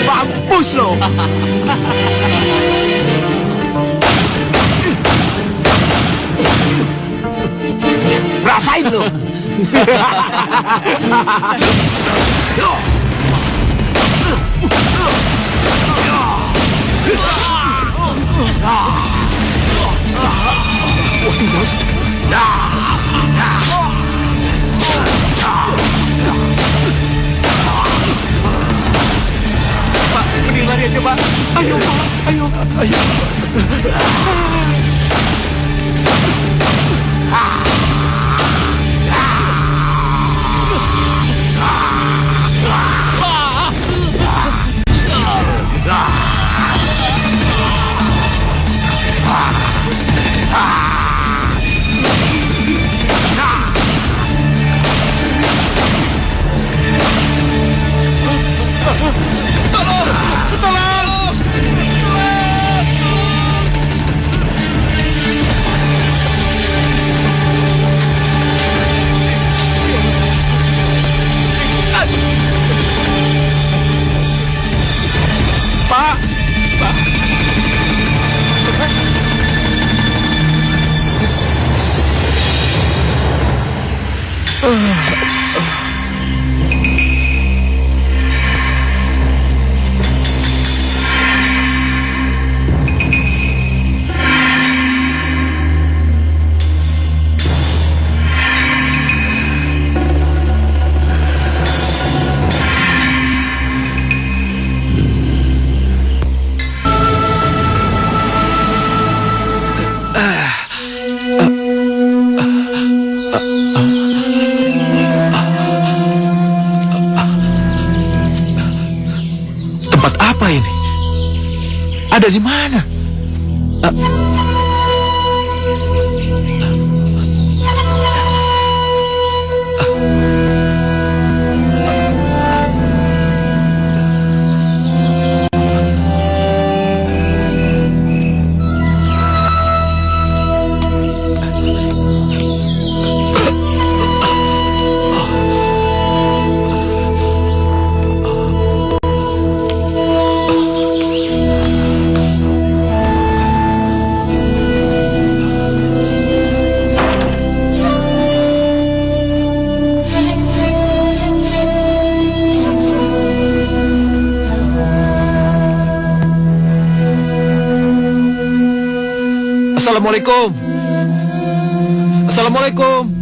Mampus lo. Rasain lo. Pak, mending lari aja, Pak. Ayo, Pak. Ayo. Tempat apa ini? Ada di mana? Assalamualaikum. Assalamualaikum.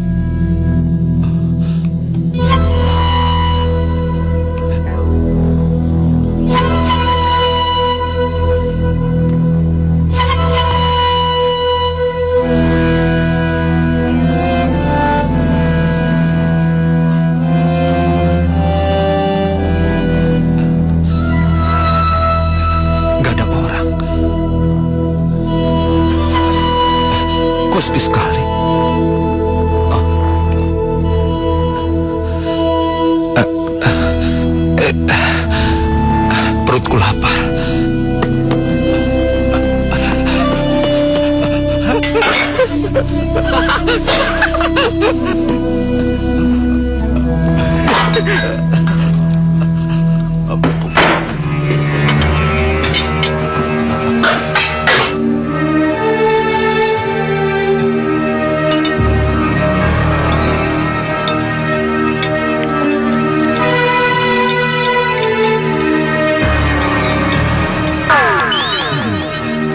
Sepi sekali. Perutku lapar.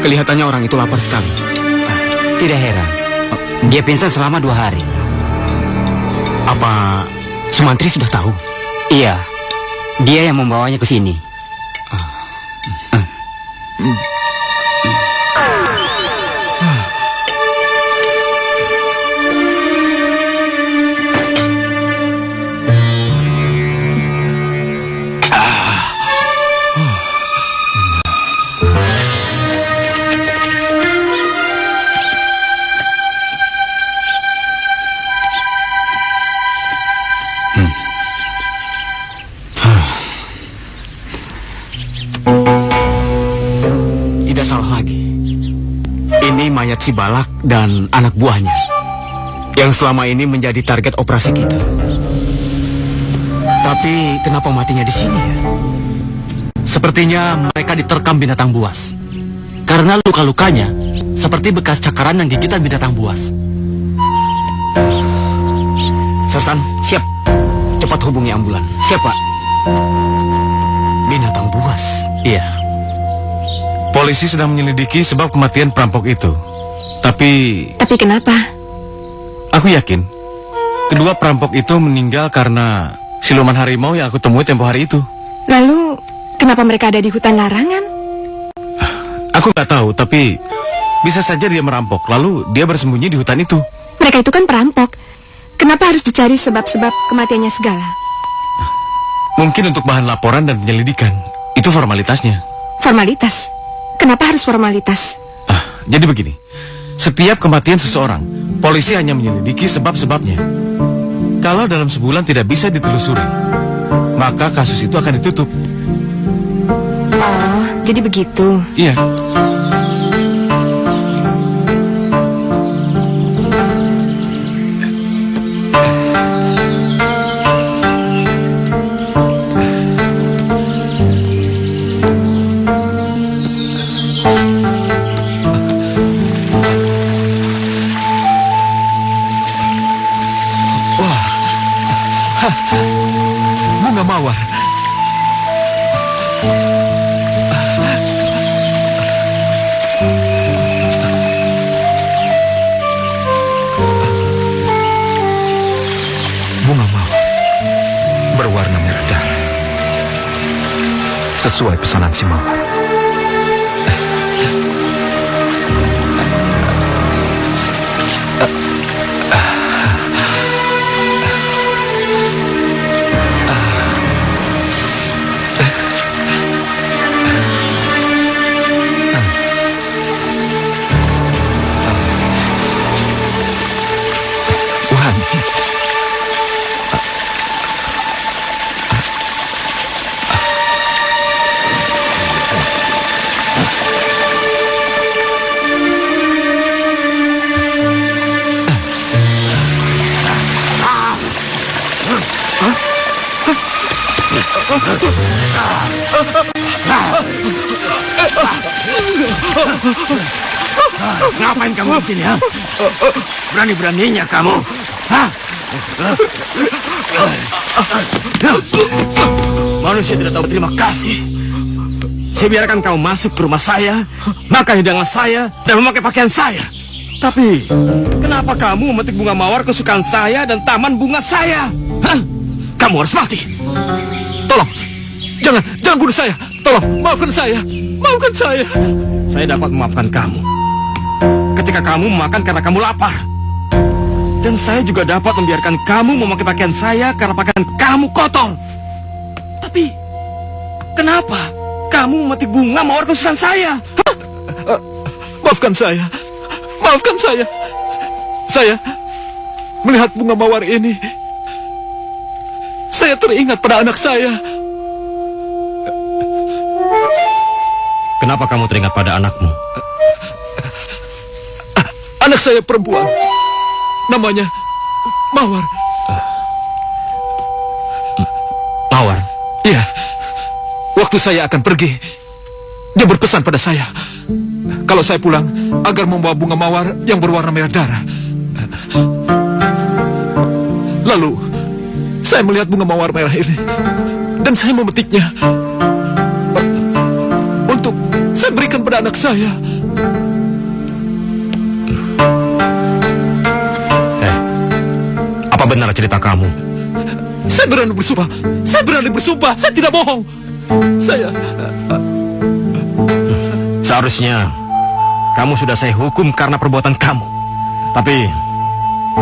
Kelihatannya orang itu lapar sekali. Tidak heran. Dia pingsan selama 2 hari. Apa Sumantri sudah tahu? Iya. Dia yang membawanya ke sini. Mayat si Balak dan anak buahnya yang selama ini menjadi target operasi kita. Tapi kenapa matinya di sini ya? Sepertinya mereka diterkam binatang buas. Karena luka-lukanya seperti bekas cakaran yang gigitan binatang buas. Sersan, siap. Cepat hubungi ambulan. Siap, Pak. Binatang buas. Iya. Polisi sedang menyelidiki sebab kematian perampok itu. Tapi kenapa? Aku yakin kedua perampok itu meninggal karena siluman harimau yang aku temui tempo hari itu. Lalu, kenapa mereka ada di hutan larangan? Aku nggak tahu, tapi bisa saja dia merampok, lalu dia bersembunyi di hutan itu. Mereka itu kan perampok. Kenapa harus dicari sebab-sebab kematiannya segala? Mungkin untuk bahan laporan dan penyelidikan. Itu formalitasnya. Formalitas? Kenapa harus formalitas? Jadi begini. Setiap kematian seseorang, polisi hanya menyelidiki sebab-sebabnya. Kalau dalam sebulan tidak bisa ditelusuri, maka kasus itu akan ditutup. Oh, jadi begitu. Iya. Bunga mawar. Bunga mawar berwarna merah darah, sesuai pesanan si mawar. Ngapain kamu di sini, ha? Berani-beraninya kamu. Hah? Manusia tidak tahu terima kasih. Saya biarkan kamu masuk ke rumah saya, makan hidangan saya, dan memakai pakaian saya. Tapi, kenapa kamu memetik bunga mawar kesukaan saya dan taman bunga saya? Hah? Kamu harus mati. Tolong, jangan bunuh saya. Tolong, maafkan saya. Maafkan saya. Saya dapat memaafkan kamu ketika kamu makan karena kamu lapar. Dan saya juga dapat membiarkan kamu memakai pakaian saya karena pakaian kamu kotor. Tapi, kenapa kamu memetik bunga mawar kesukaan saya? Maafkan saya. Maafkan saya. Saya melihat bunga mawar ini, saya teringat pada anak saya. Kenapa kamu teringat pada anakmu? Anak saya perempuan. Namanya Mawar. Mawar? Iya. Waktu saya akan pergi, dia berpesan pada saya kalau saya pulang agar membawa bunga mawar yang berwarna merah darah. Lalu saya melihat bunga mawar merah ini dan saya memetiknya untuk saya berikan pada anak saya. Apa benar cerita kamu? Saya berani bersumpah. Saya berani bersumpah. Saya tidak bohong. Saya... Seharusnya kamu sudah saya hukum karena perbuatan kamu. Tapi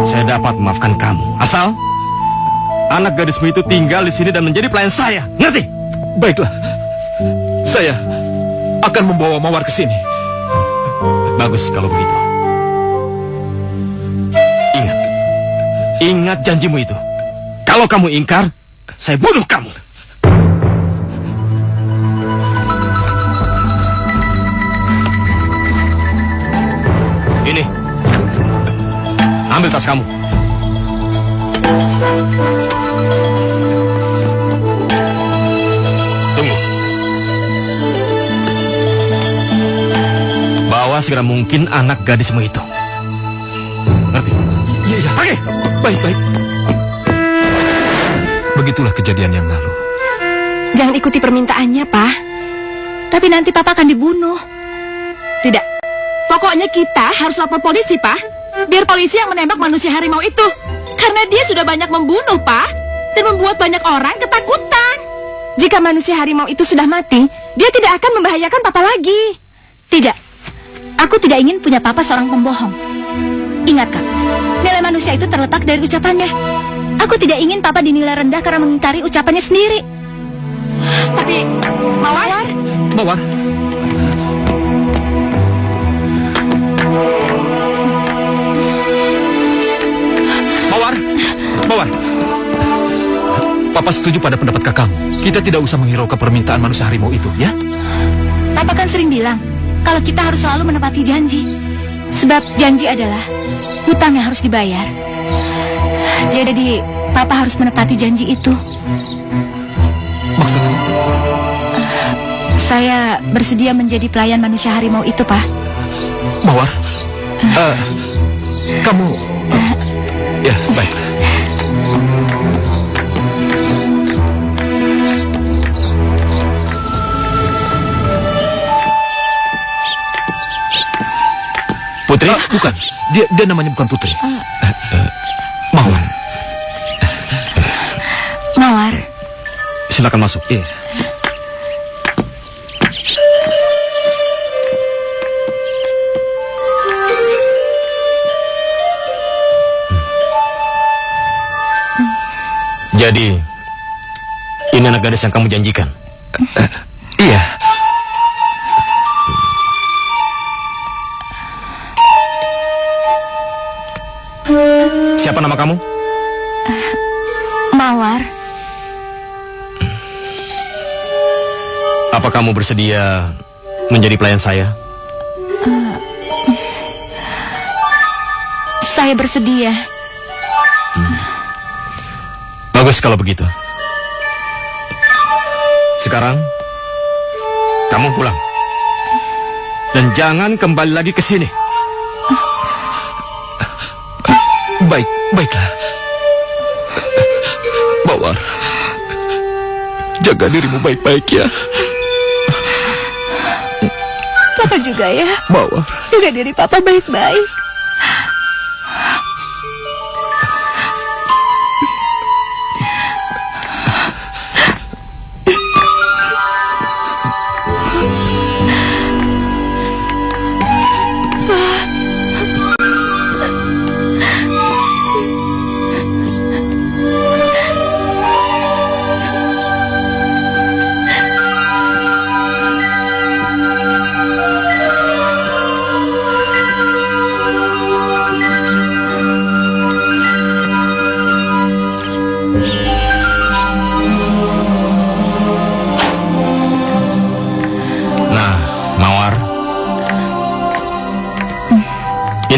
saya dapat memaafkan kamu. Asal anak gadismu itu tinggal di sini dan menjadi pelayan saya. Ngerti? Baiklah. Saya akan membawa Mawar ke sini. Bagus kalau begitu. Ingat janjimu itu. Kalau kamu ingkar, saya bunuh kamu. Ini. Ambil tas kamu. Tunggu. Bawa segera mungkin anak gadismu itu. Ngerti? Iya. Pergi. Baik. Begitulah kejadian yang lalu. Jangan ikuti permintaannya, Pak. Tapi nanti Papa akan dibunuh. Tidak. Pokoknya kita harus lapor polisi, Pak. Biar polisi yang menembak manusia harimau itu. Karena dia sudah banyak membunuh, Pak. Dan membuat banyak orang ketakutan. Jika manusia harimau itu sudah mati, dia tidak akan membahayakan Papa lagi. Tidak. Aku tidak ingin punya Papa seorang pembohong. Ingat, Kak. Nilai manusia itu terletak dari ucapannya. Aku tidak ingin Papa dinilai rendah karena mengingkari ucapannya sendiri. Tapi, Mawar. Papa setuju pada pendapat kakakmu. Kita tidak usah menghiraukan permintaan manusia harimau itu, ya? Papa kan sering bilang, kalau kita harus selalu menepati janji. Sebab janji adalah hutang yang harus dibayar. Jadi, Papa harus menepati janji itu. Maksudnya? Saya bersedia menjadi pelayan manusia harimau itu, Pak. Mawar, kamu... ya, baik. Putri? Bukan, dia namanya bukan Putri. Mawar. Mawar. Silakan masuk. Iya. Jadi, ini anak gadis yang kamu janjikan? Iya. Siapa nama kamu? Mawar. Apa kamu bersedia menjadi pelayan saya? Saya bersedia. Bagus kalau begitu. Sekarang, kamu pulang. Dan jangan kembali lagi ke sini. Baiklah. Mawar, jaga dirimu baik-baik ya. Papa juga ya. Mawar. Jaga diri Papa baik-baik.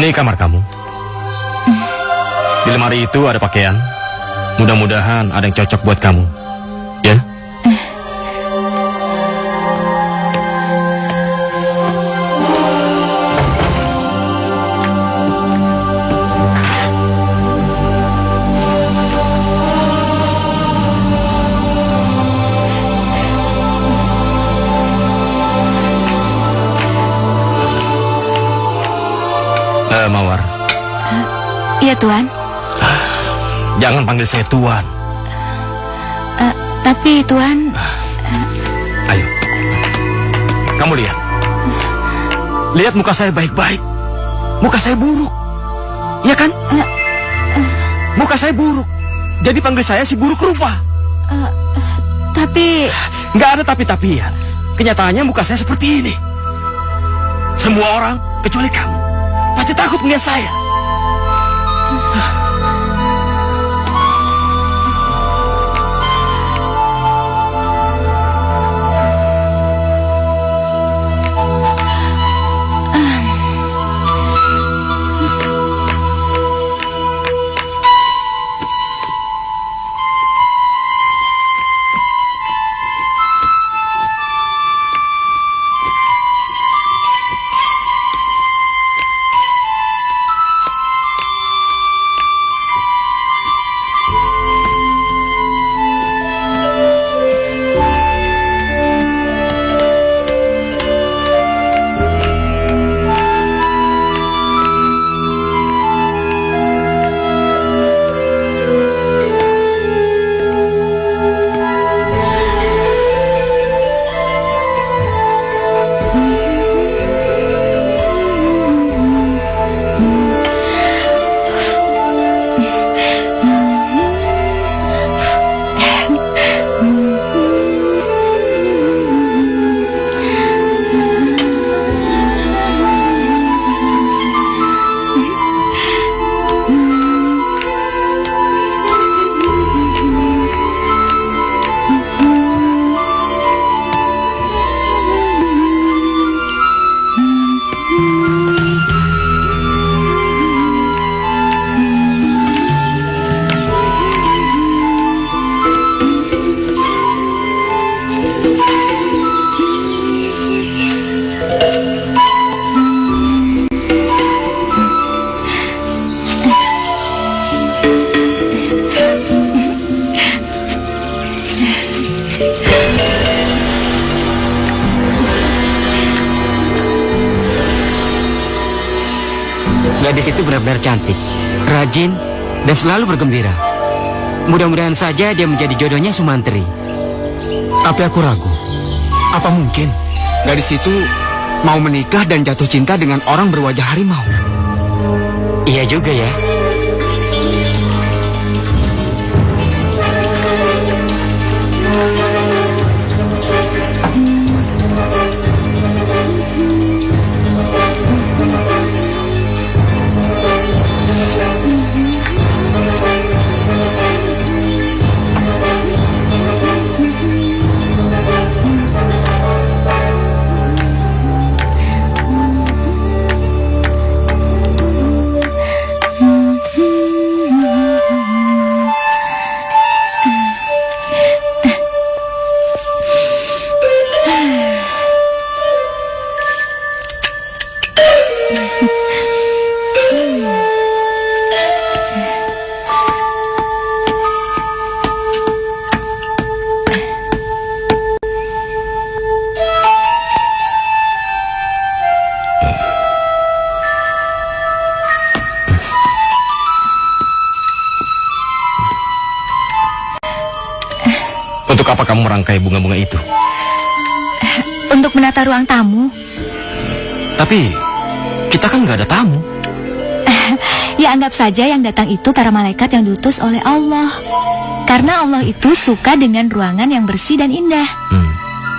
Ini kamar kamu. Di lemari itu ada pakaian. Mudah-mudahan ada yang cocok buat kamu. Ya? Mawar. Iya, Tuan. Jangan panggil saya Tuan. Tapi, Tuan... Ayo. Kamu lihat. Lihat muka saya baik-baik. Muka saya buruk. Iya kan? Muka saya buruk. Jadi panggil saya si buruk rupa. Tapi... Nggak ada tapi-tapian. Kenyataannya muka saya seperti ini. Semua orang, kecuali kamu, pasti takut melihat saya. Gadis itu benar-benar cantik, rajin, dan selalu bergembira. Mudah-mudahan saja dia menjadi jodohnya Sumantri. Tapi aku ragu. Apa mungkin gadis itu mau menikah dan jatuh cinta dengan orang berwajah harimau? Iya juga ya. Untuk apa kamu merangkai bunga-bunga itu? Untuk menata ruang tamu. Tapi kita kan nggak ada tamu. Ya anggap saja yang datang itu para malaikat yang diutus oleh Allah. Karena Allah itu suka dengan ruangan yang bersih dan indah.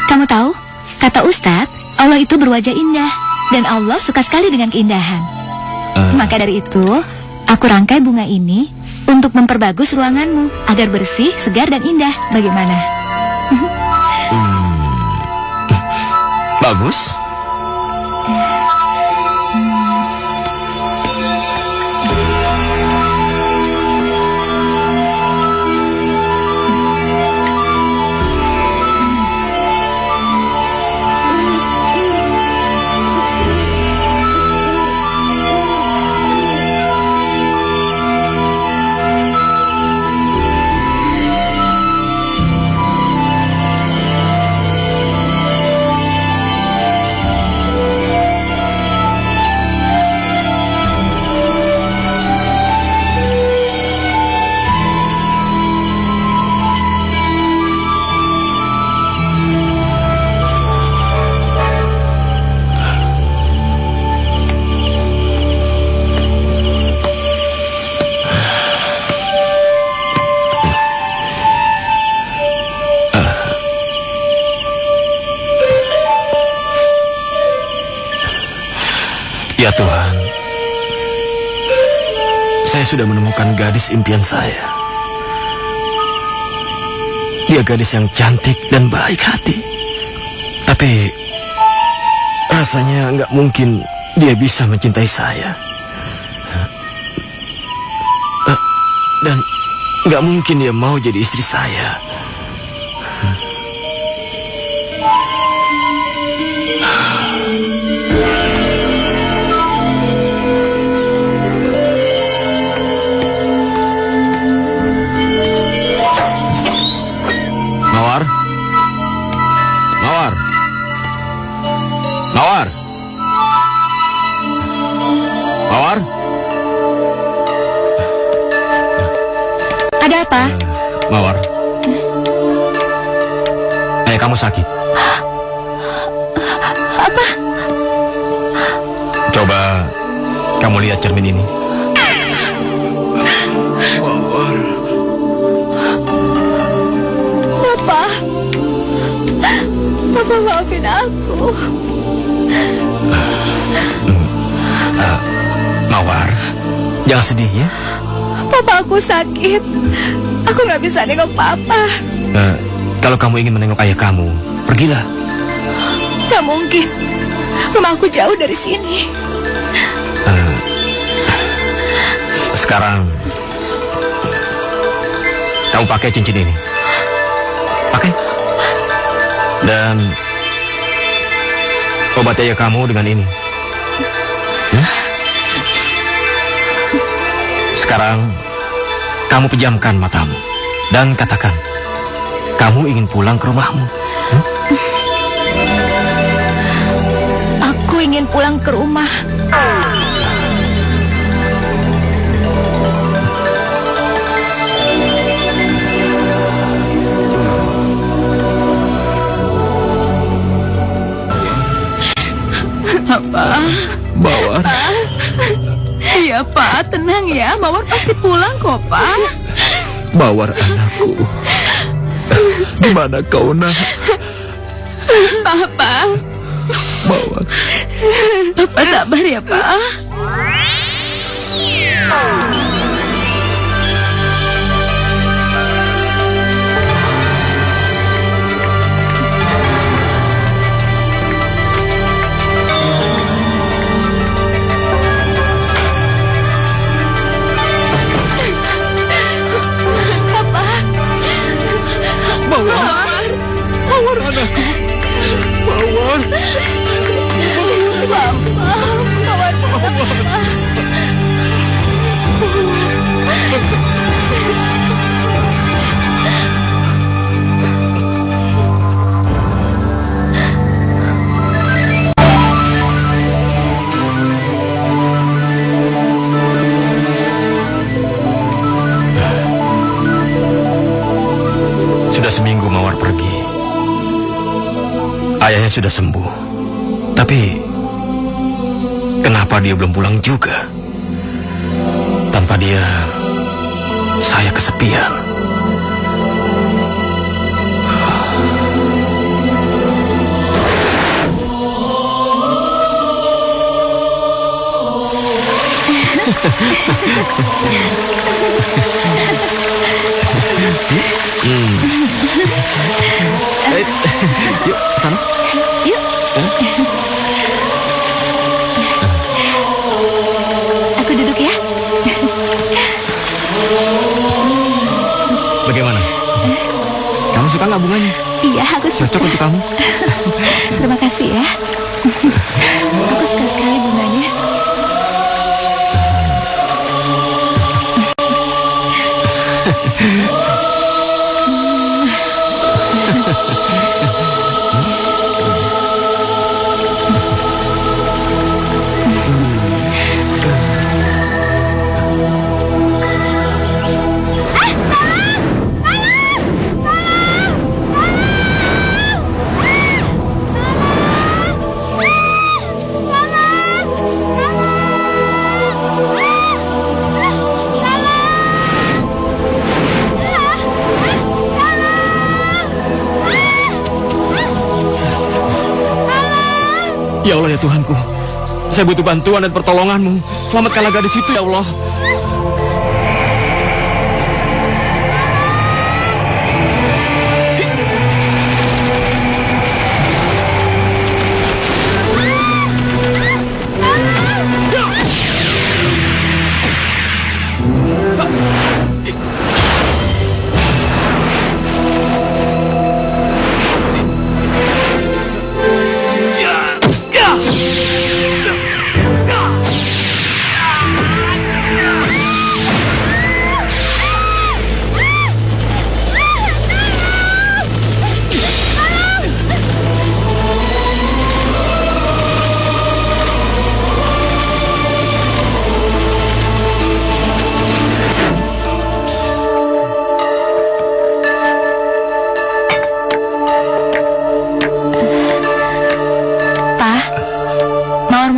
Kamu tahu, kata Ustadz, Allah itu berwajah indah. Dan Allah suka sekali dengan keindahan. Maka dari itu, aku rangkai bunga ini untuk memperbagus ruanganmu agar bersih, segar, dan indah. Bagaimana? Bagus. Ya Tuhan, saya sudah menemukan gadis impian saya. Dia gadis yang cantik dan baik hati. Tapi rasanya nggak mungkin dia bisa mencintai saya. Dan nggak mungkin dia mau jadi istri saya. Mawar. Ada apa? Mawar. Ayah kamu sakit. Apa? Coba kamu lihat cermin ini. Mawar. Papa. Papa maafin aku. Mawar, jangan sedih ya. Papa, aku sakit. Aku nggak bisa nengok Papa. Kalau kamu ingin menengok ayah kamu, pergilah. Gak mungkin. Rumah aku jauh dari sini. Sekarang kamu pakai cincin ini. Pakai. Dan obati ayah kamu dengan ini. Sekarang kamu pejamkan matamu dan katakan, kamu ingin pulang ke rumahmu. Aku ingin pulang ke rumah. Apa? Mawar. Iya, Pak. Tenang ya. Mawar pasti pulang kok, Pak. Mawar anakku. Di mana kau, nak? Papa. Mawar. Papa sabar ya, Pak. Mawar. Mawar anakku. Mawar. Sudah seminggu Mawar pergi. Ayahnya sudah sembuh. Tapi kenapa dia belum pulang juga? Tanpa dia, saya kesepian. Yuk, sana. Yuk. Aku duduk ya. Bagaimana? Kamu suka nggak bunganya? Iya, aku suka. Cocok untuk kamu. Terima kasih ya. Aku suka sekali bunganya. Ya Allah ya Tuhanku, Saya butuh bantuan dan pertolonganmu. Selamatkanlah gadis itu ya Allah.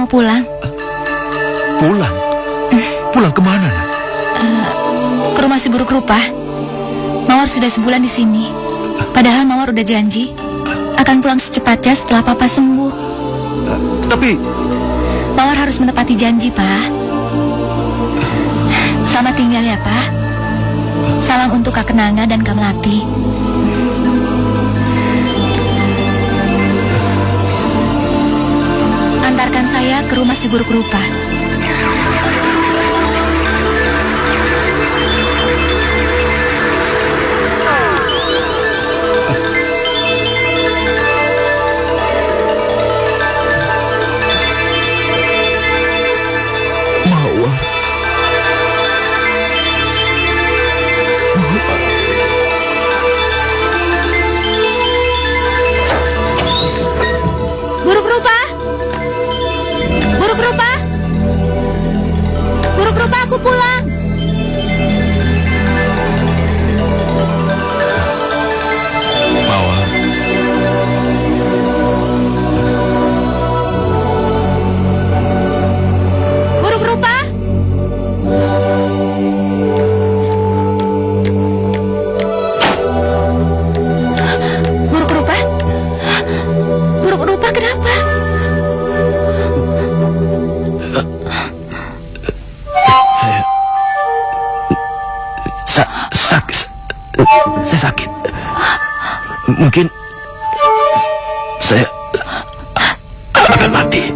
Pulang. Pulang? Pulang kemana, nak? Ke rumah si buruk rupa. Mawar sudah sebulan di sini. Padahal Mawar udah janji akan pulang secepatnya setelah Papa sembuh. Tapi Mawar harus menepati janji, Pak. Selamat tinggal ya, Pak. Salam untuk Kak Kenanga dan Kak Melati. Antarkan saya ke rumah si buruk rupa. Mawar. Buruk rupa. Buruk rupa. Buruk rupa, aku pulang. Mawar. Buruk rupa. Buruk rupa. Buruk rupa, kenapa? Saya sakit. Mungkin saya akan mati.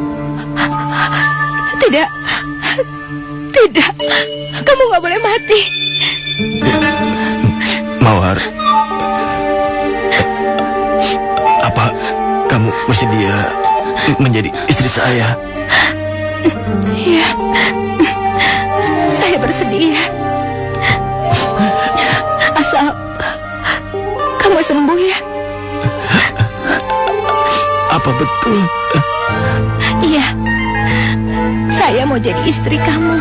Tidak. Tidak. Kamu nggak boleh mati. Mawar. Apa kamu bersedia menjadi istri saya? Iya. Saya bersedia. Asal kamu sembuh ya. Apa betul? Iya. Saya mau jadi istri kamu.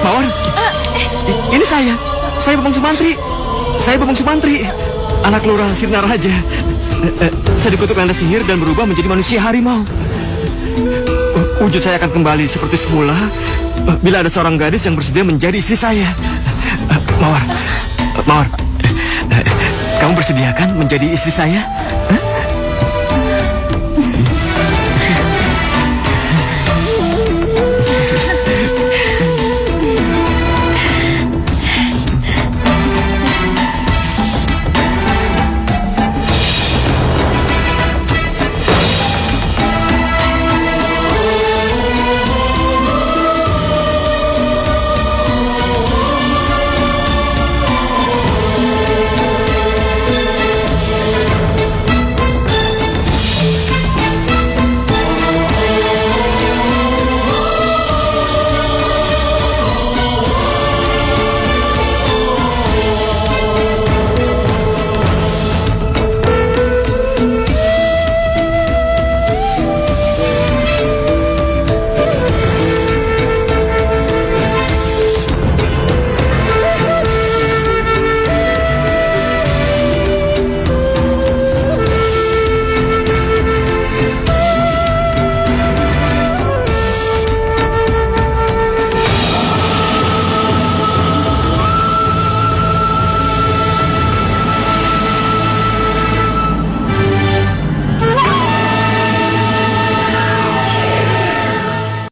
Mawar, ini saya Bambang Sumantri. Saya Bambang Sumantri, anak Lurah Sirna Raja. Saya dikutuk tanda sihir dan berubah menjadi manusia harimau. Wujud saya akan kembali seperti semula bila ada seorang gadis yang bersedia menjadi istri saya. Mawar, kamu bersedia kan menjadi istri saya?